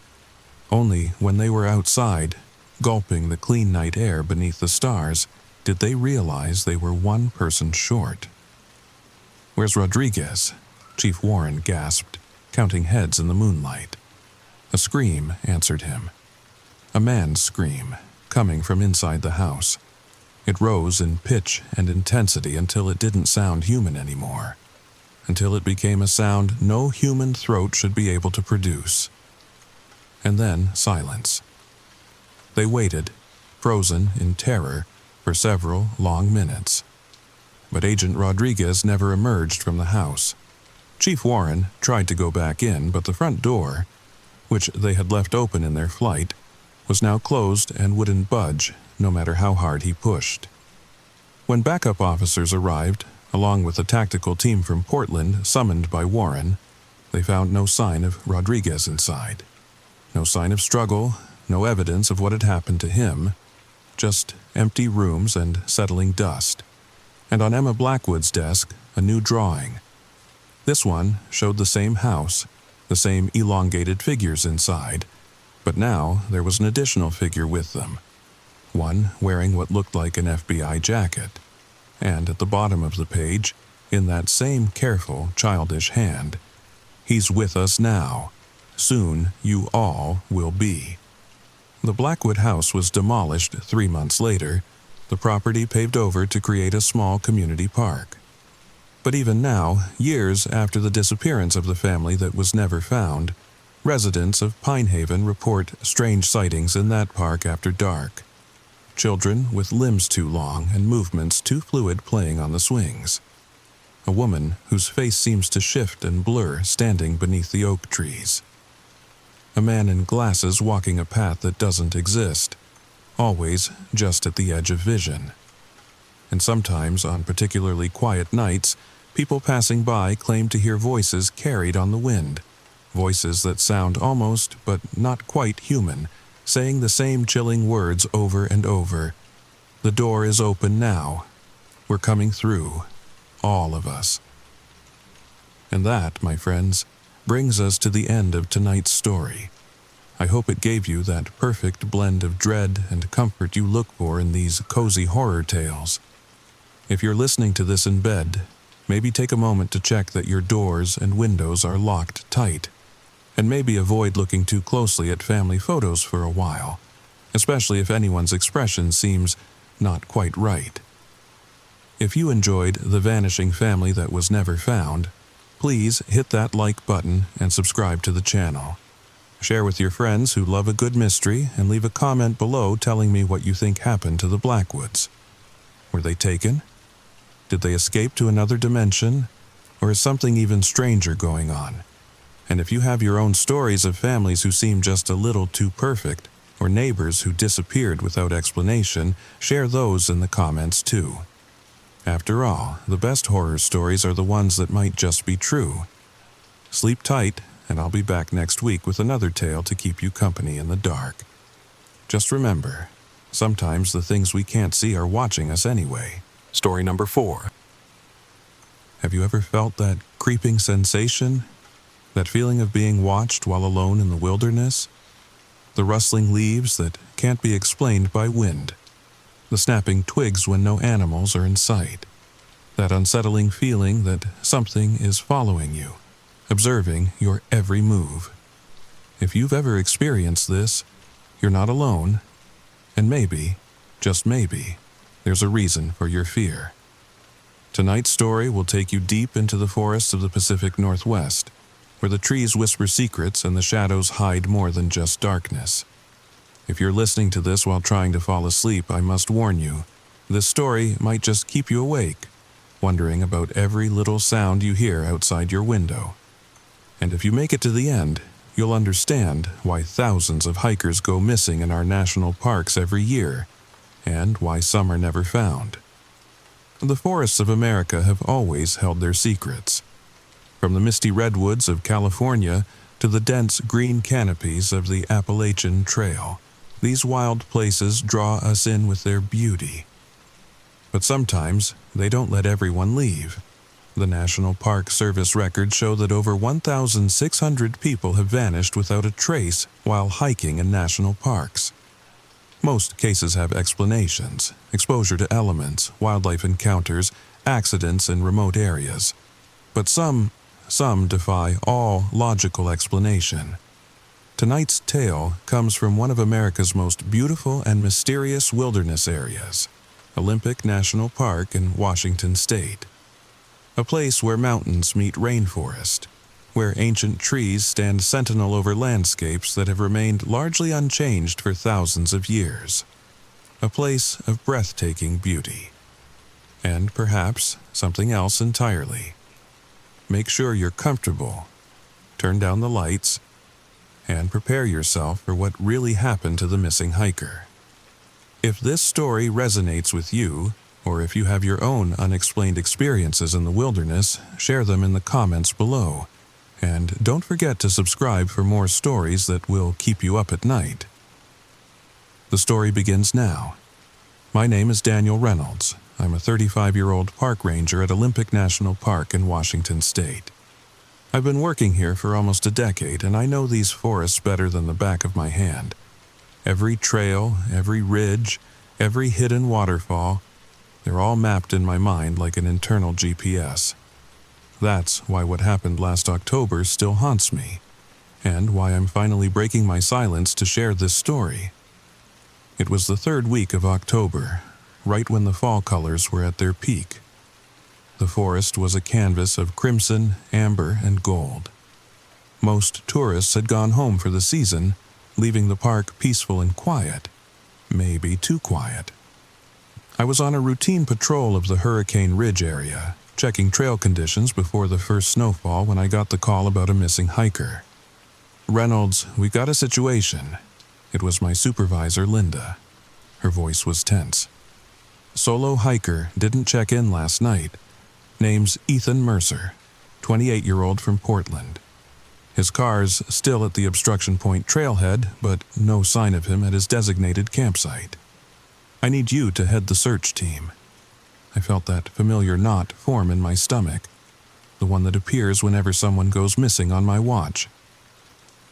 Only when they were outside, gulping the clean night air beneath the stars, did they realize they were one person short. "Where's Rodriguez?" Chief Warren gasped, counting heads in the moonlight. A scream answered him. A man's scream, coming from inside the house. It rose in pitch and intensity until it didn't sound human anymore, until it became a sound no human throat should be able to produce. And then silence. They waited, frozen in terror, for several long minutes. But Agent Rodriguez never emerged from the house. Chief Warren tried to go back in, but the front door, which they had left open in their flight, was now closed and wouldn't budge, no matter how hard he pushed. When backup officers arrived, along with a tactical team from Portland summoned by Warren, they found no sign of Rodriguez inside. No sign of struggle, no evidence of what had happened to him, just empty rooms and settling dust. And on Emma Blackwood's desk, a new drawing. This one showed the same house, the same elongated figures inside, but now there was an additional figure with them, one wearing what looked like an FBI jacket, and at the bottom of the page, in that same careful, childish hand, "He's with us now. Soon you all will be." The Blackwood house was demolished 3 months later, the property paved over to create a small community park. But even now, years after the disappearance of the family that was never found, residents of Pinehaven report strange sightings in that park after dark. Children with limbs too long and movements too fluid playing on the swings. A woman whose face seems to shift and blur standing beneath the oak trees. A man in glasses walking a path that doesn't exist, always just at the edge of vision. And sometimes, on particularly quiet nights, people passing by claim to hear voices carried on the wind, voices that sound almost, but not quite human, saying the same chilling words over and over. "The door is open now. We're coming through. All of us." And that, my friends, brings us to the end of tonight's story. I hope it gave you that perfect blend of dread and comfort you look for in these cozy horror tales. If you're listening to this in bed, maybe take a moment to check that your doors and windows are locked tight, and maybe avoid looking too closely at family photos for a while, especially if anyone's expression seems not quite right. If you enjoyed The Vanishing Family That Was Never Found, please hit that like button and subscribe to the channel. Share with your friends who love a good mystery and leave a comment below telling me what you think happened to the Blackwoods. Were they taken? Did they escape to another dimension? Or is something even stranger going on? And if you have your own stories of families who seem just a little too perfect, or neighbors who disappeared without explanation, share those in the comments too. After all, the best horror stories are the ones that might just be true. Sleep tight, and I'll be back next week with another tale to keep you company in the dark. Just remember, sometimes the things we can't see are watching us anyway. Story number 4. Have you ever felt that creeping sensation? That feeling of being watched while alone in the wilderness? The rustling leaves that can't be explained by wind. The snapping twigs when no animals are in sight. That unsettling feeling that something is following you, observing your every move. If you've ever experienced this, you're not alone, and maybe, just maybe, there's a reason for your fear. Tonight's story will take you deep into the forests of the Pacific Northwest, where the trees whisper secrets and the shadows hide more than just darkness. If you're listening to this while trying to fall asleep, I must warn you, this story might just keep you awake, wondering about every little sound you hear outside your window. And if you make it to the end, you'll understand why thousands of hikers go missing in our national parks every year, and why some are never found. The forests of America have always held their secrets. From the misty redwoods of California to the dense green canopies of the Appalachian Trail, these wild places draw us in with their beauty. But sometimes they don't let everyone leave. The National Park Service records show that over 1,600 people have vanished without a trace while hiking in national parks. Most cases have explanations: exposure to elements, wildlife encounters, accidents in remote areas. But some defy all logical explanation. Tonight's tale comes from one of America's most beautiful and mysterious wilderness areas, Olympic National Park in Washington State. A place where mountains meet rainforest, where ancient trees stand sentinel over landscapes that have remained largely unchanged for thousands of years. A place of breathtaking beauty. And perhaps something else entirely. Make sure you're comfortable, turn down the lights, and prepare yourself for what really happened to the missing hiker. If this story resonates with you, or if you have your own unexplained experiences in the wilderness, share them in the comments below. And don't forget to subscribe for more stories that will keep you up at night. The story begins now. My name is Daniel Reynolds. I'm a 35-year-old park ranger at Olympic National Park in Washington State. I've been working here for almost a decade, and I know these forests better than the back of my hand. Every trail, every ridge, every hidden waterfall, they're all mapped in my mind like an internal GPS. That's why what happened last October still haunts me, and why I'm finally breaking my silence to share this story. It was the third week of October, right when the fall colors were at their peak. The forest was a canvas of crimson, amber, and gold. Most tourists had gone home for the season, leaving the park peaceful and quiet, maybe too quiet. I was on a routine patrol of the Hurricane Ridge area, checking trail conditions before the first snowfall when I got the call about a missing hiker. "Reynolds, we got a situation." It was my supervisor, Linda. Her voice was tense. "Solo hiker didn't check in last night. Name's Ethan Mercer, 28-year-old from Portland. His car's still at the obstruction point trailhead, but no sign of him at his designated campsite. I need you to head the search team." I felt that familiar knot form in my stomach, the one that appears whenever someone goes missing on my watch.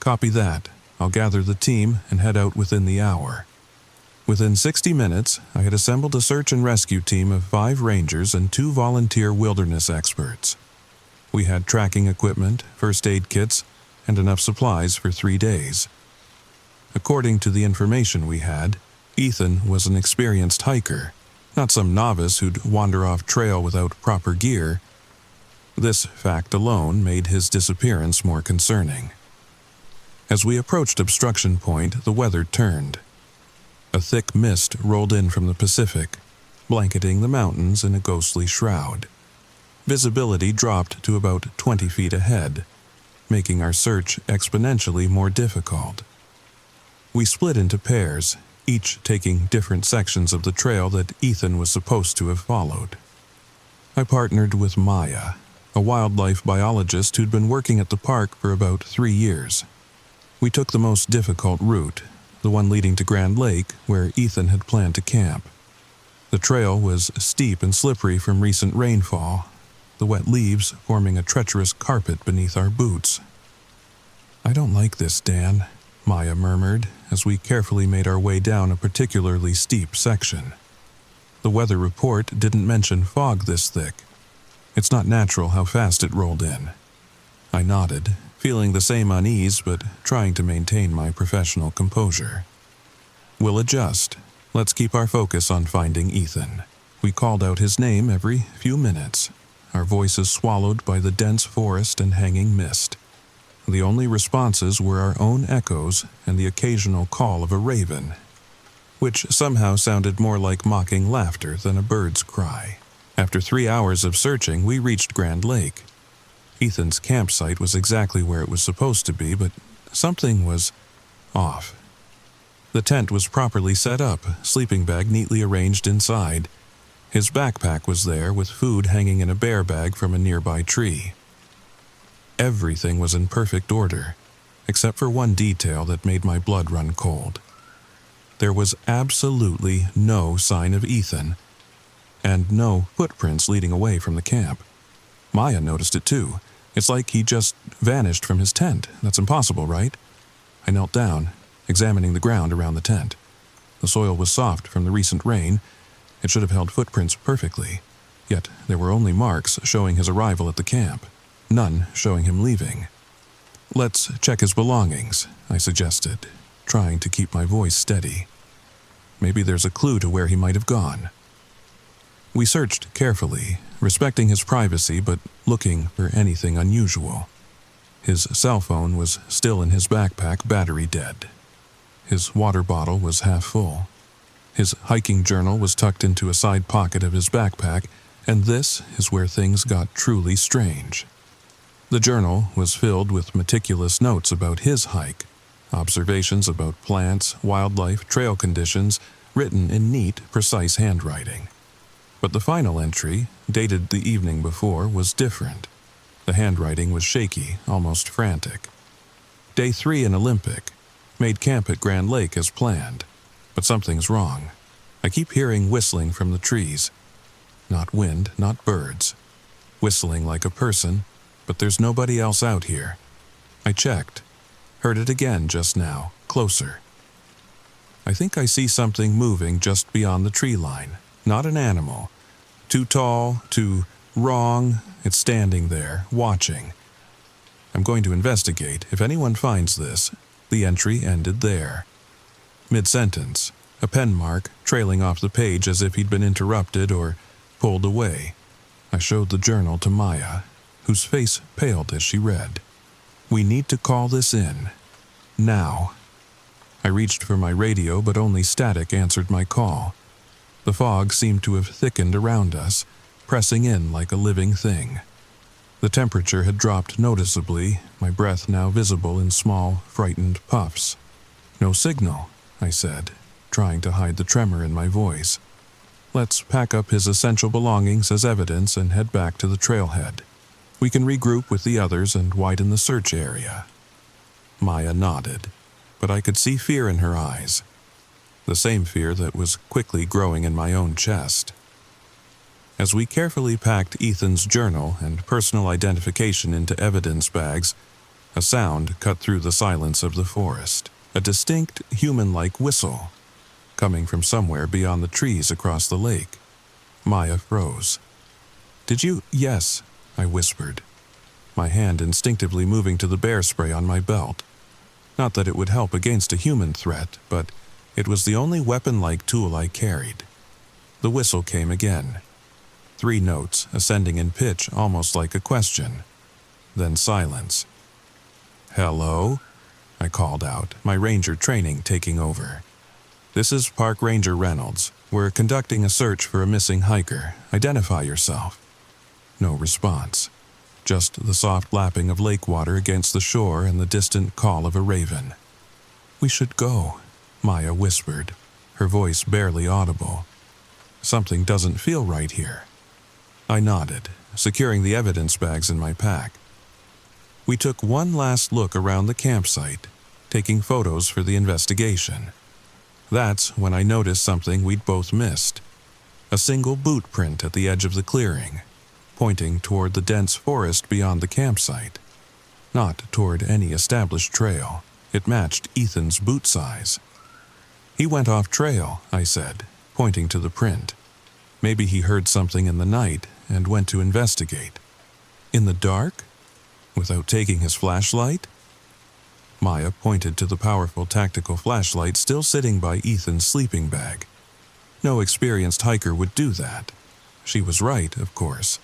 "Copy that. I'll gather the team and head out within the hour." Within 60 minutes, I had assembled a search and rescue team of 5 rangers and 2 volunteer wilderness experts. We had tracking equipment, first aid kits, and enough supplies for 3 days. According to the information we had, Ethan was an experienced hiker, not some novice who'd wander off trail without proper gear. This fact alone made his disappearance more concerning. As we approached obstruction point, the weather turned. A thick mist rolled in from the Pacific, blanketing the mountains in a ghostly shroud. Visibility dropped to about 20 feet ahead, making our search exponentially more difficult. We split into pairs, each taking different sections of the trail that Ethan was supposed to have followed. I partnered with Maya, a wildlife biologist who'd been working at the park for about 3 years. We took the most difficult route, the one leading to Grand Lake, where Ethan had planned to camp. The trail was steep and slippery from recent rainfall, the wet leaves forming a treacherous carpet beneath our boots. "I don't like this, Dan," Maya murmured as we carefully made our way down a particularly steep section. The weather report didn't mention fog this thick. It's not natural how fast it rolled in. I nodded, feeling the same unease but trying to maintain my professional composure. "We'll adjust. Let's keep our focus on finding Ethan." We called out his name every few minutes, our voices swallowed by the dense forest and hanging mist. The only responses were our own echoes and the occasional call of a raven, which somehow sounded more like mocking laughter than a bird's cry. After 3 hours of searching, we reached Grand Lake. Ethan's campsite was exactly where it was supposed to be, but something was off. The tent was properly set up, sleeping bag neatly arranged inside. His backpack was there, with food hanging in a bear bag from a nearby tree. Everything was in perfect order, except for one detail that made my blood run cold. There was absolutely no sign of Ethan, and no footprints leading away from the camp. Maya noticed it too. It's like he just vanished from his tent. That's impossible, right? I knelt down, examining the ground around the tent. The soil was soft from the recent rain. It should have held footprints perfectly, yet there were only marks showing his arrival at the camp, none showing him leaving. "Let's check his belongings," I suggested, trying to keep my voice steady. Maybe there's a clue to where he might have gone. We searched carefully, respecting his privacy but looking for anything unusual. His cell phone was still in his backpack, battery dead. His water bottle was half full. His hiking journal was tucked into a side pocket of his backpack, and this is where things got truly strange. The journal was filled with meticulous notes about his hike, observations about plants, wildlife, trail conditions, written in neat, precise handwriting. But the final entry, dated the evening before, was different. The handwriting was shaky, almost frantic. Day 3 in Olympic. Made camp at Grand Lake as planned. But something's wrong. I keep hearing whistling from the trees. Not wind, not birds. Whistling like a person, but there's nobody else out here. I checked. Heard it again just now, closer. I think I see something moving just beyond the tree line. Not an animal. Too tall, too wrong. It's standing there, watching. I'm going to investigate. If anyone finds this, the entry ended there. Mid-sentence, a pen mark trailing off the page as if he'd been interrupted or pulled away. I showed the journal to Maya, whose face paled as she read. "We need to call this in. Now." I reached for my radio, but only static answered my call. The fog seemed to have thickened around us, pressing in like a living thing. The temperature had dropped noticeably, my breath now visible in small, frightened puffs. "No signal," I said, trying to hide the tremor in my voice. "Let's pack up his essential belongings as evidence and head back to the trailhead. We can regroup with the others and widen the search area." Maya nodded, but I could see fear in her eyes. The same fear that was quickly growing in my own chest. As we carefully packed Ethan's journal and personal identification into evidence bags, a sound cut through the silence of the forest. A distinct, human-like whistle, coming from somewhere beyond the trees across the lake. Maya froze. "Did you—" "Yes," I whispered, my hand instinctively moving to the bear spray on my belt. Not that it would help against a human threat, but it was the only weapon-like tool I carried. The whistle came again. 3 notes, ascending in pitch almost like a question. Then silence. "Hello?" I called out, my ranger training taking over. "This is Park Ranger Reynolds. We're conducting a search for a missing hiker. Identify yourself." No response. Just the soft lapping of lake water against the shore and the distant call of a raven. "We should go," Maya whispered, her voice barely audible. "Something doesn't feel right here." I nodded, securing the evidence bags in my pack. We took one last look around the campsite, taking photos for the investigation. That's when I noticed something we'd both missed. A single boot print at the edge of the clearing, pointing toward the dense forest beyond the campsite. Not toward any established trail. It matched Ethan's boot size. "He went off trail," I said, pointing to the print. "Maybe he heard something in the night and went to investigate." "In the dark? Without taking his flashlight?" Maya pointed to the powerful tactical flashlight still sitting by Ethan's sleeping bag. No experienced hiker would do that. She was right, of course.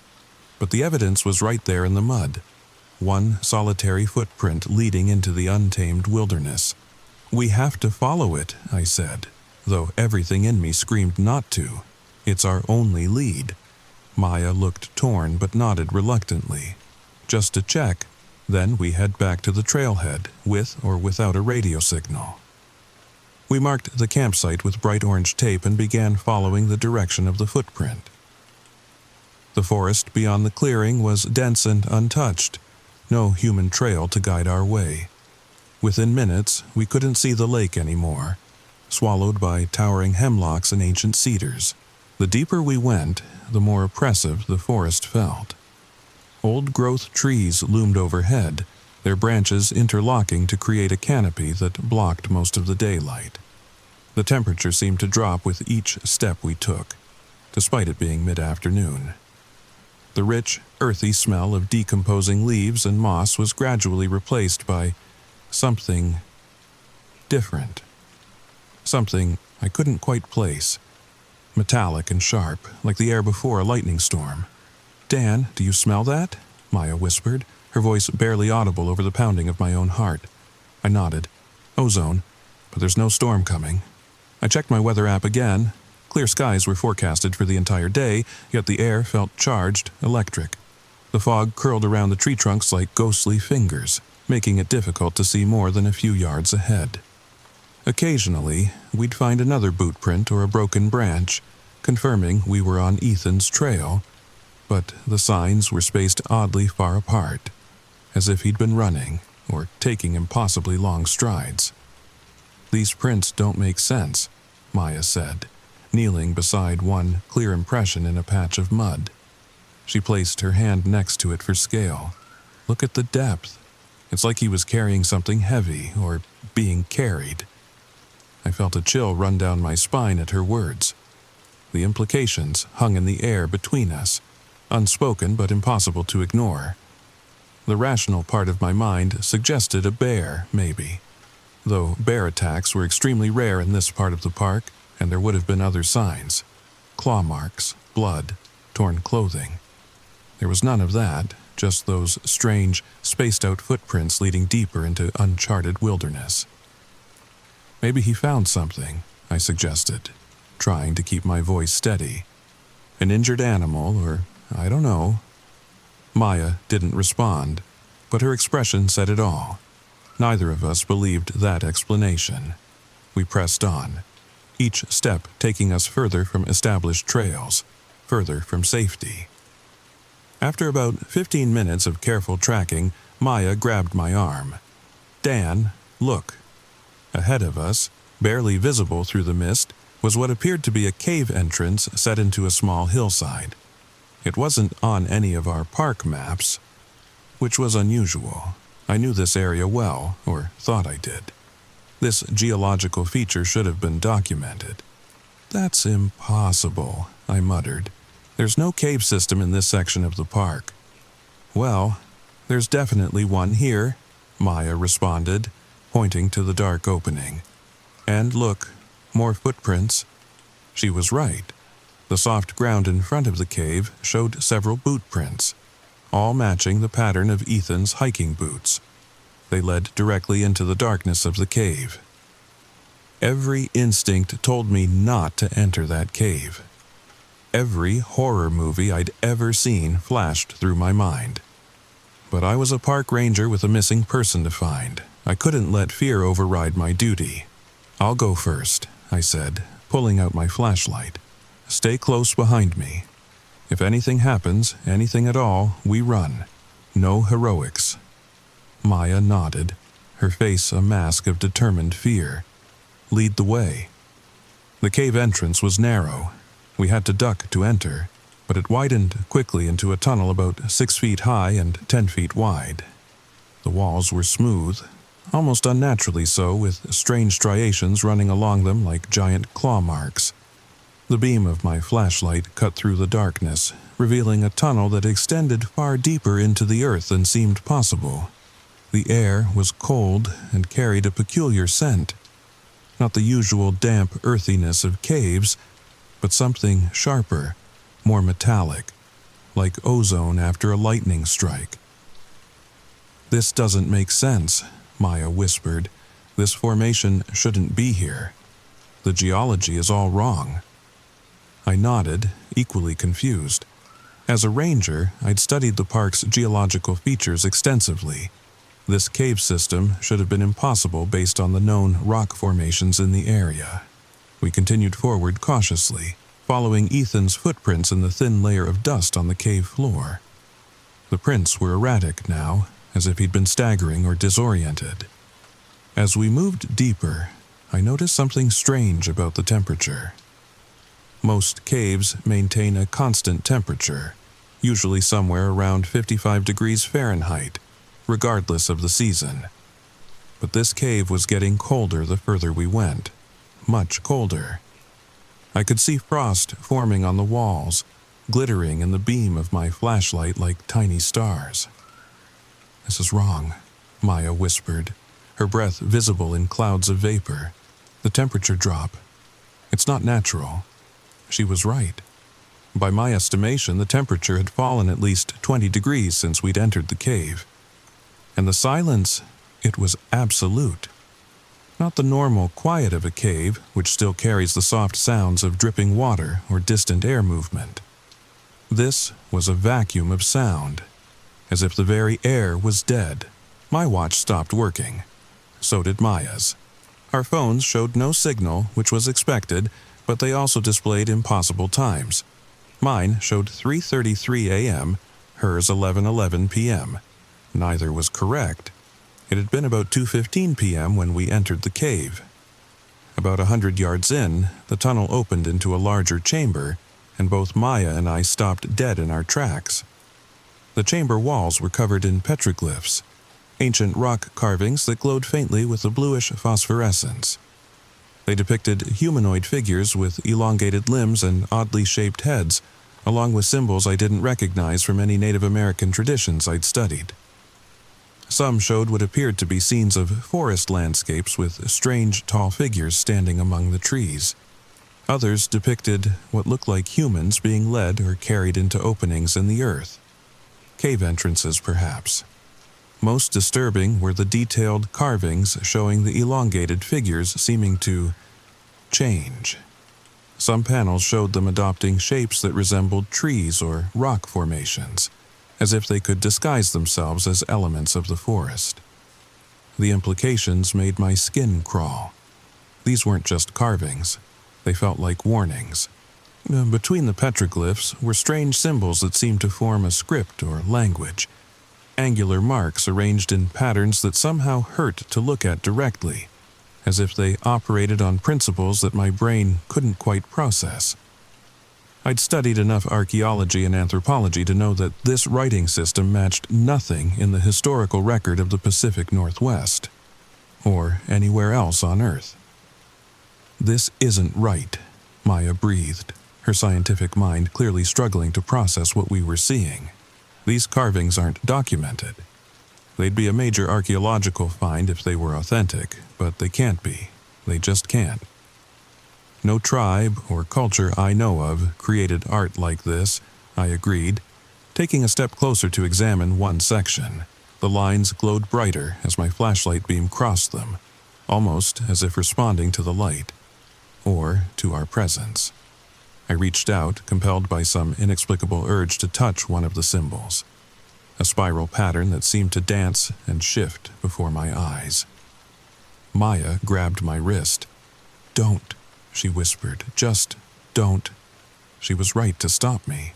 But the evidence was right there in the mud. One solitary footprint leading into the untamed wilderness. "We have to follow it," I said, though everything in me screamed not to. "It's our only lead." Maya looked torn but nodded reluctantly. "Just to check, then we head back to the trailhead, with or without a radio signal." We marked the campsite with bright orange tape and began following the direction of the footprint. The forest beyond the clearing was dense and untouched. No human trail to guide our way. Within minutes, we couldn't see the lake anymore, swallowed by towering hemlocks and ancient cedars. The deeper we went, the more oppressive the forest felt. Old-growth trees loomed overhead, their branches interlocking to create a canopy that blocked most of the daylight. The temperature seemed to drop with each step we took, despite it being mid-afternoon. The rich, earthy smell of decomposing leaves and moss was gradually replaced by something different. Something I couldn't quite place. Metallic and sharp, like the air before a lightning storm. "Dan, do you smell that?" Maya whispered, her voice barely audible over the pounding of my own heart. I nodded. "Ozone, but there's no storm coming." I checked my weather app again. Clear skies were forecasted for the entire day, yet the air felt charged, electric. The fog curled around the tree trunks like ghostly fingers, making it difficult to see more than a few yards ahead. Occasionally, we'd find another boot print or a broken branch, confirming we were on Ethan's trail, but the signs were spaced oddly far apart, as if he'd been running or taking impossibly long strides. "These prints don't make sense," Maya said, kneeling beside one clear impression in a patch of mud. She placed her hand next to it for scale. "Look at the depth. It's like he was carrying something heavy or being carried." I felt a chill run down my spine at her words. The implications hung in the air between us, unspoken but impossible to ignore. The rational part of my mind suggested a bear, maybe. Though bear attacks were extremely rare in this part of the park, and there would have been other signs. Claw marks, blood, torn clothing. There was none of that, just those strange, spaced-out footprints leading deeper into uncharted wilderness. "Maybe he found something," I suggested, trying to keep my voice steady. "An injured animal, or I don't know." Maya didn't respond, but her expression said it all. Neither of us believed that explanation. We pressed on, each step taking us further from established trails, further from safety. After about 15 minutes of careful tracking, Maya grabbed my arm. "Dan, look." Ahead of us, barely visible through the mist, was what appeared to be a cave entrance set into a small hillside. It wasn't on any of our park maps, which was unusual. I knew this area well, or thought I did. This geological feature should have been documented. "That's impossible," I muttered. "There's no cave system in this section of the park." "Well, there's definitely one here," Maya responded, pointing to the dark opening. "And look, more footprints." She was right. The soft ground in front of the cave showed several boot prints, all matching the pattern of Ethan's hiking boots. They led directly into the darkness of the cave. Every instinct told me not to enter that cave. Every horror movie I'd ever seen flashed through my mind. But I was a park ranger with a missing person to find. I couldn't let fear override my duty. "I'll go first," I said, pulling out my flashlight. "Stay close behind me. If anything happens, anything at all, we run. No heroics." Maya nodded, her face a mask of determined fear. "Lead the way." The cave entrance was narrow. We had to duck to enter, but it widened quickly into a tunnel about 6 feet high and 10 feet wide. The walls were smooth, almost unnaturally so, with strange striations running along them like giant claw marks. The beam of my flashlight cut through the darkness, revealing a tunnel that extended far deeper into the earth than seemed possible. The air was cold and carried a peculiar scent. Not the usual damp earthiness of caves, but something sharper, more metallic, like ozone after a lightning strike. "This doesn't make sense," Maya whispered. "This formation shouldn't be here. The geology is all wrong." I nodded, equally confused. As a ranger, I'd studied the park's geological features extensively. This cave system should have been impossible based on the known rock formations in the area. We continued forward cautiously, following Ethan's footprints in the thin layer of dust on the cave floor. The prints were erratic now, as if he'd been staggering or disoriented. As we moved deeper, I noticed something strange about the temperature. Most caves maintain a constant temperature, usually somewhere around 55 degrees Fahrenheit, regardless of the season. But this cave was getting colder the further we went, much colder. I could see frost forming on the walls, glittering in the beam of my flashlight like tiny stars. "This is wrong," Maya whispered, her breath visible in clouds of vapor. "The temperature drop. It's not natural." She was right. By my estimation, the temperature had fallen at least 20 degrees since we'd entered the cave. And the silence, it was absolute. Not the normal quiet of a cave, which still carries the soft sounds of dripping water or distant air movement. This was a vacuum of sound, as if the very air was dead. My watch stopped working. So did Maya's. Our phones showed no signal, which was expected, but they also displayed impossible times. Mine showed 3:33 a.m., hers 11:11 p.m. Neither was correct. It had been about 2:15 p.m. when we entered the cave. About 100 yards in, the tunnel opened into a larger chamber, and both Maya and I stopped dead in our tracks. The chamber walls were covered in petroglyphs, ancient rock carvings that glowed faintly with a bluish phosphorescence. They depicted humanoid figures with elongated limbs and oddly shaped heads, along with symbols I didn't recognize from any Native American traditions I'd studied. Some showed what appeared to be scenes of forest landscapes with strange tall figures standing among the trees. Others depicted what looked like humans being led or carried into openings in the earth. Cave entrances, perhaps. Most disturbing were the detailed carvings showing the elongated figures seeming to change. Some panels showed them adopting shapes that resembled trees or rock formations, as if they could disguise themselves as elements of the forest. The implications made my skin crawl. These weren't just carvings. They felt like warnings. Between the petroglyphs were strange symbols that seemed to form a script or language. Angular marks arranged in patterns that somehow hurt to look at directly, as if they operated on principles that my brain couldn't quite process. I'd studied enough archaeology and anthropology to know that this writing system matched nothing in the historical record of the Pacific Northwest, or anywhere else on Earth. "This isn't right," Maya breathed, her scientific mind clearly struggling to process what we were seeing. "These carvings aren't documented. They'd be a major archaeological find if they were authentic, but they can't be. They just can't. No tribe or culture I know of created art like this," I agreed, taking a step closer to examine one section. The lines glowed brighter as my flashlight beam crossed them, almost as if responding to the light, or to our presence. I reached out, compelled by some inexplicable urge to touch one of the symbols, a spiral pattern that seemed to dance and shift before my eyes. Maya grabbed my wrist. "Don't," she whispered. "Just don't." She was right to stop me.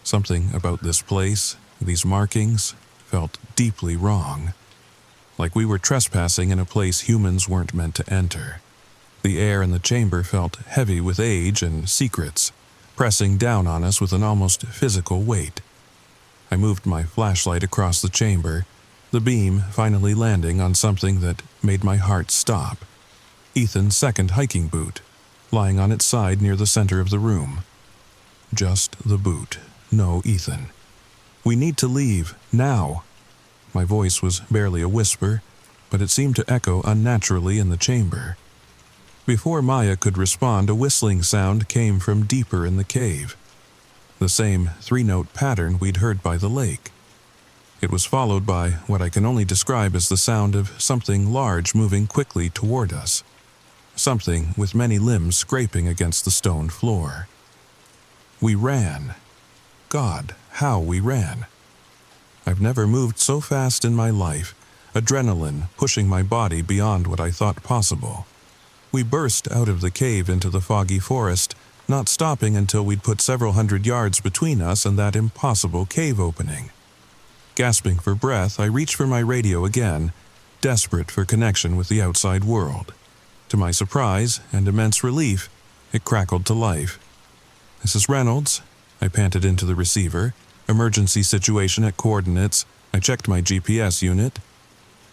Something about this place, these markings, felt deeply wrong. Like we were trespassing in a place humans weren't meant to enter. The air in the chamber felt heavy with age and secrets, pressing down on us with an almost physical weight. I moved my flashlight across the chamber, the beam finally landing on something that made my heart stop. Ethan's second hiking boot, lying on its side near the center of the room. Just the boot, no Ethan. "We need to leave, now." My voice was barely a whisper, but it seemed to echo unnaturally in the chamber. Before Maya could respond, a whistling sound came from deeper in the cave. The same 3-note pattern we'd heard by the lake. It was followed by what I can only describe as the sound of something large moving quickly toward us. Something with many limbs scraping against the stone floor. We ran. God, how we ran. I've never moved so fast in my life, adrenaline pushing my body beyond what I thought possible. We burst out of the cave into the foggy forest, not stopping until we'd put several hundred yards between us and that impossible cave opening. Gasping for breath, I reached for my radio again, desperate for connection with the outside world. To my surprise and immense relief, it crackled to life. "This is Reynolds," I panted into the receiver. "Emergency situation at coordinates." I checked my GPS unit.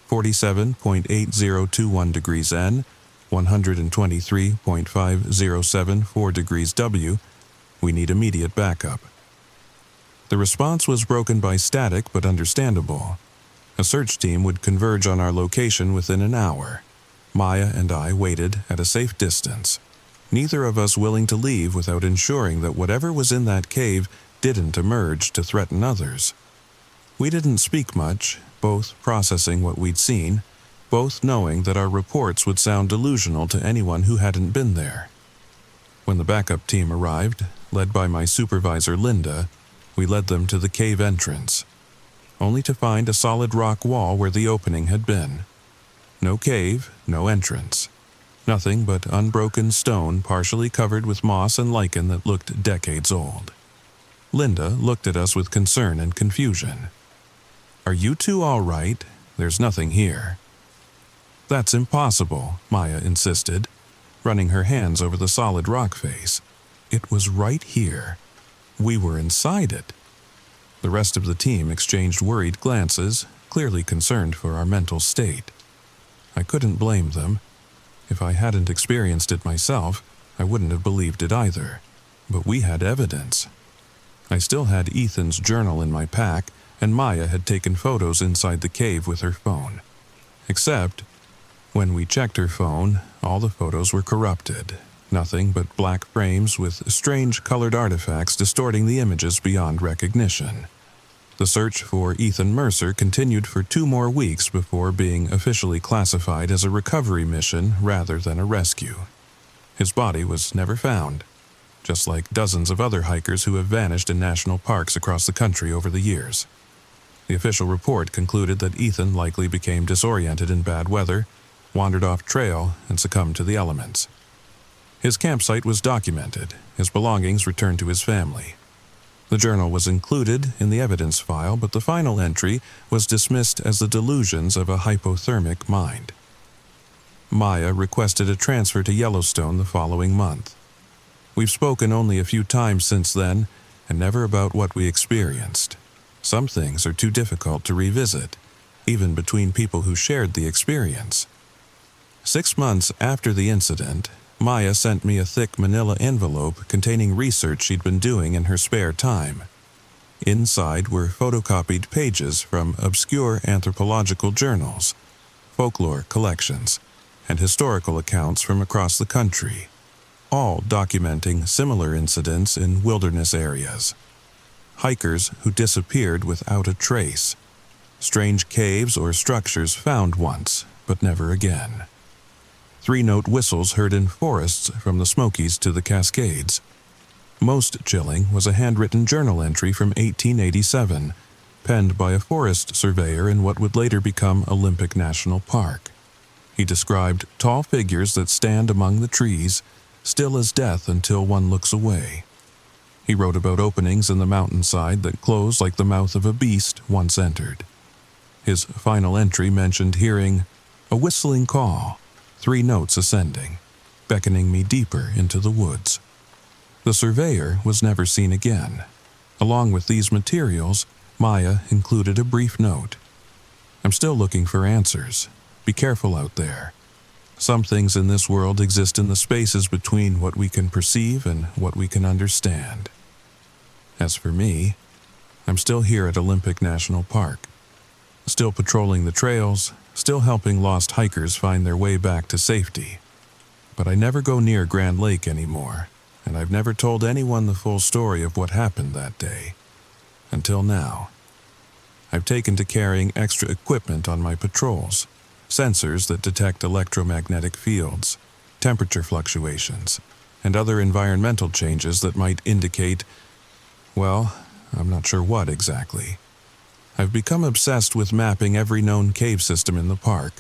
47.8021 degrees N, 123.5074 degrees W. We need immediate backup. The response was broken by static but understandable. A search team would converge on our location within an hour. Maya and I waited at a safe distance, neither of us willing to leave without ensuring that whatever was in that cave didn't emerge to threaten others. We didn't speak much, both processing what we'd seen, both knowing that our reports would sound delusional to anyone who hadn't been there. When the backup team arrived, led by my supervisor Linda, we led them to the cave entrance, only to find a solid rock wall where the opening had been. No cave, no entrance. Nothing but unbroken stone partially covered with moss and lichen that looked decades old. Linda looked at us with concern and confusion. "Are you two all right? There's nothing here." "That's impossible," Maya insisted, running her hands over the solid rock face. "It was right here. We were inside it." The rest of the team exchanged worried glances, clearly concerned for our mental state. I couldn't blame them. If I hadn't experienced it myself, I wouldn't have believed it either. But we had evidence. I still had Ethan's journal in my pack, and Maya had taken photos inside the cave with her phone. Except, when we checked her phone, all the photos were corrupted. Nothing but black frames with strange colored artifacts distorting the images beyond recognition. The search for Ethan Mercer continued for 2 more weeks before being officially classified as a recovery mission rather than a rescue. His body was never found, just like dozens of other hikers who have vanished in national parks across the country over the years. The official report concluded that Ethan likely became disoriented in bad weather, wandered off trail, and succumbed to the elements. His campsite was documented, his belongings returned to his family. The journal was included in the evidence file, but the final entry was dismissed as the delusions of a hypothermic mind. Maya requested a transfer to Yellowstone the following month. We've spoken only a few times since then, and never about what we experienced. Some things are too difficult to revisit, even between people who shared the experience. 6 months after the incident, Maya sent me a thick manila envelope containing research she'd been doing in her spare time. Inside were photocopied pages from obscure anthropological journals, folklore collections, and historical accounts from across the country, all documenting similar incidents in wilderness areas. Hikers who disappeared without a trace. Strange caves or structures found once, but never again. 3-note whistles heard in forests from the Smokies to the Cascades. Most chilling was a handwritten journal entry from 1887, penned by a forest surveyor in what would later become Olympic National Park. He described tall figures that stand among the trees, still as death until one looks away. He wrote about openings in the mountainside that close like the mouth of a beast once entered. His final entry mentioned hearing a whistling call, 3 notes ascending, beckoning me deeper into the woods. The surveyor was never seen again. Along with these materials, Maya included a brief note. "I'm still looking for answers. Be careful out there. Some things in this world exist in the spaces between what we can perceive and what we can understand." As for me, I'm still here at Olympic National Park, still patrolling the trails, still helping lost hikers find their way back to safety. But I never go near Grand Lake anymore, and I've never told anyone the full story of what happened that day. Until now. I've taken to carrying extra equipment on my patrols, sensors that detect electromagnetic fields, temperature fluctuations, and other environmental changes that might indicate, well, I'm not sure what exactly. I've become obsessed with mapping every known cave system in the park,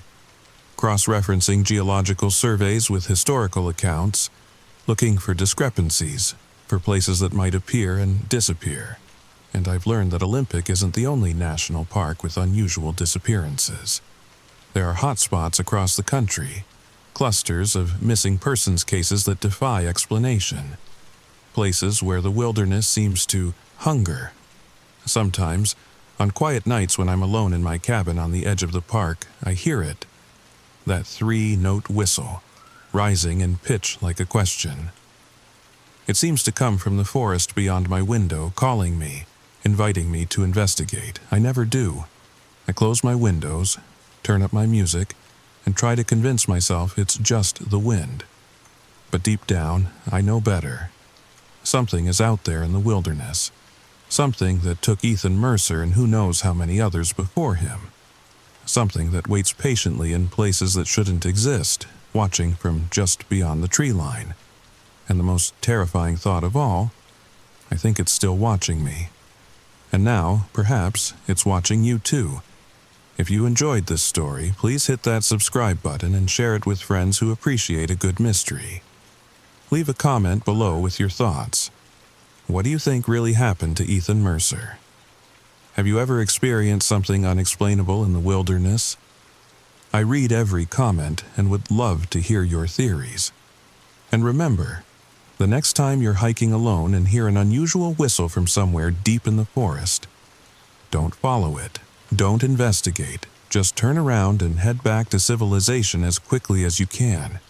cross-referencing geological surveys with historical accounts, looking for discrepancies, for places that might appear and disappear. And I've learned that Olympic isn't the only national park with unusual disappearances. There are hotspots across the country, clusters of missing persons cases that defy explanation, places where the wilderness seems to hunger. Sometimes, on quiet nights when I'm alone in my cabin on the edge of the park, I hear it. That 3-note whistle, rising in pitch like a question. It seems to come from the forest beyond my window, calling me, inviting me to investigate. I never do. I close my windows, turn up my music, and try to convince myself it's just the wind. But deep down, I know better. Something is out there in the wilderness. Something that took Ethan Mercer and who knows how many others before him. Something that waits patiently in places that shouldn't exist, watching from just beyond the tree line. And the most terrifying thought of all, I think it's still watching me. And now, perhaps, it's watching you too. If you enjoyed this story, please hit that subscribe button and share it with friends who appreciate a good mystery. Leave a comment below with your thoughts. What do you think really happened to Ethan Mercer? Have you ever experienced something unexplainable in the wilderness? I read every comment and would love to hear your theories. And remember, the next time you're hiking alone and hear an unusual whistle from somewhere deep in the forest, don't follow it. Don't investigate. Just turn around and head back to civilization as quickly as you can,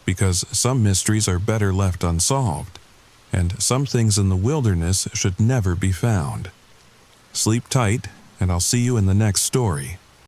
because some mysteries are better left unsolved, and some things in the wilderness should never be found. Sleep tight, and I'll see you in the next story.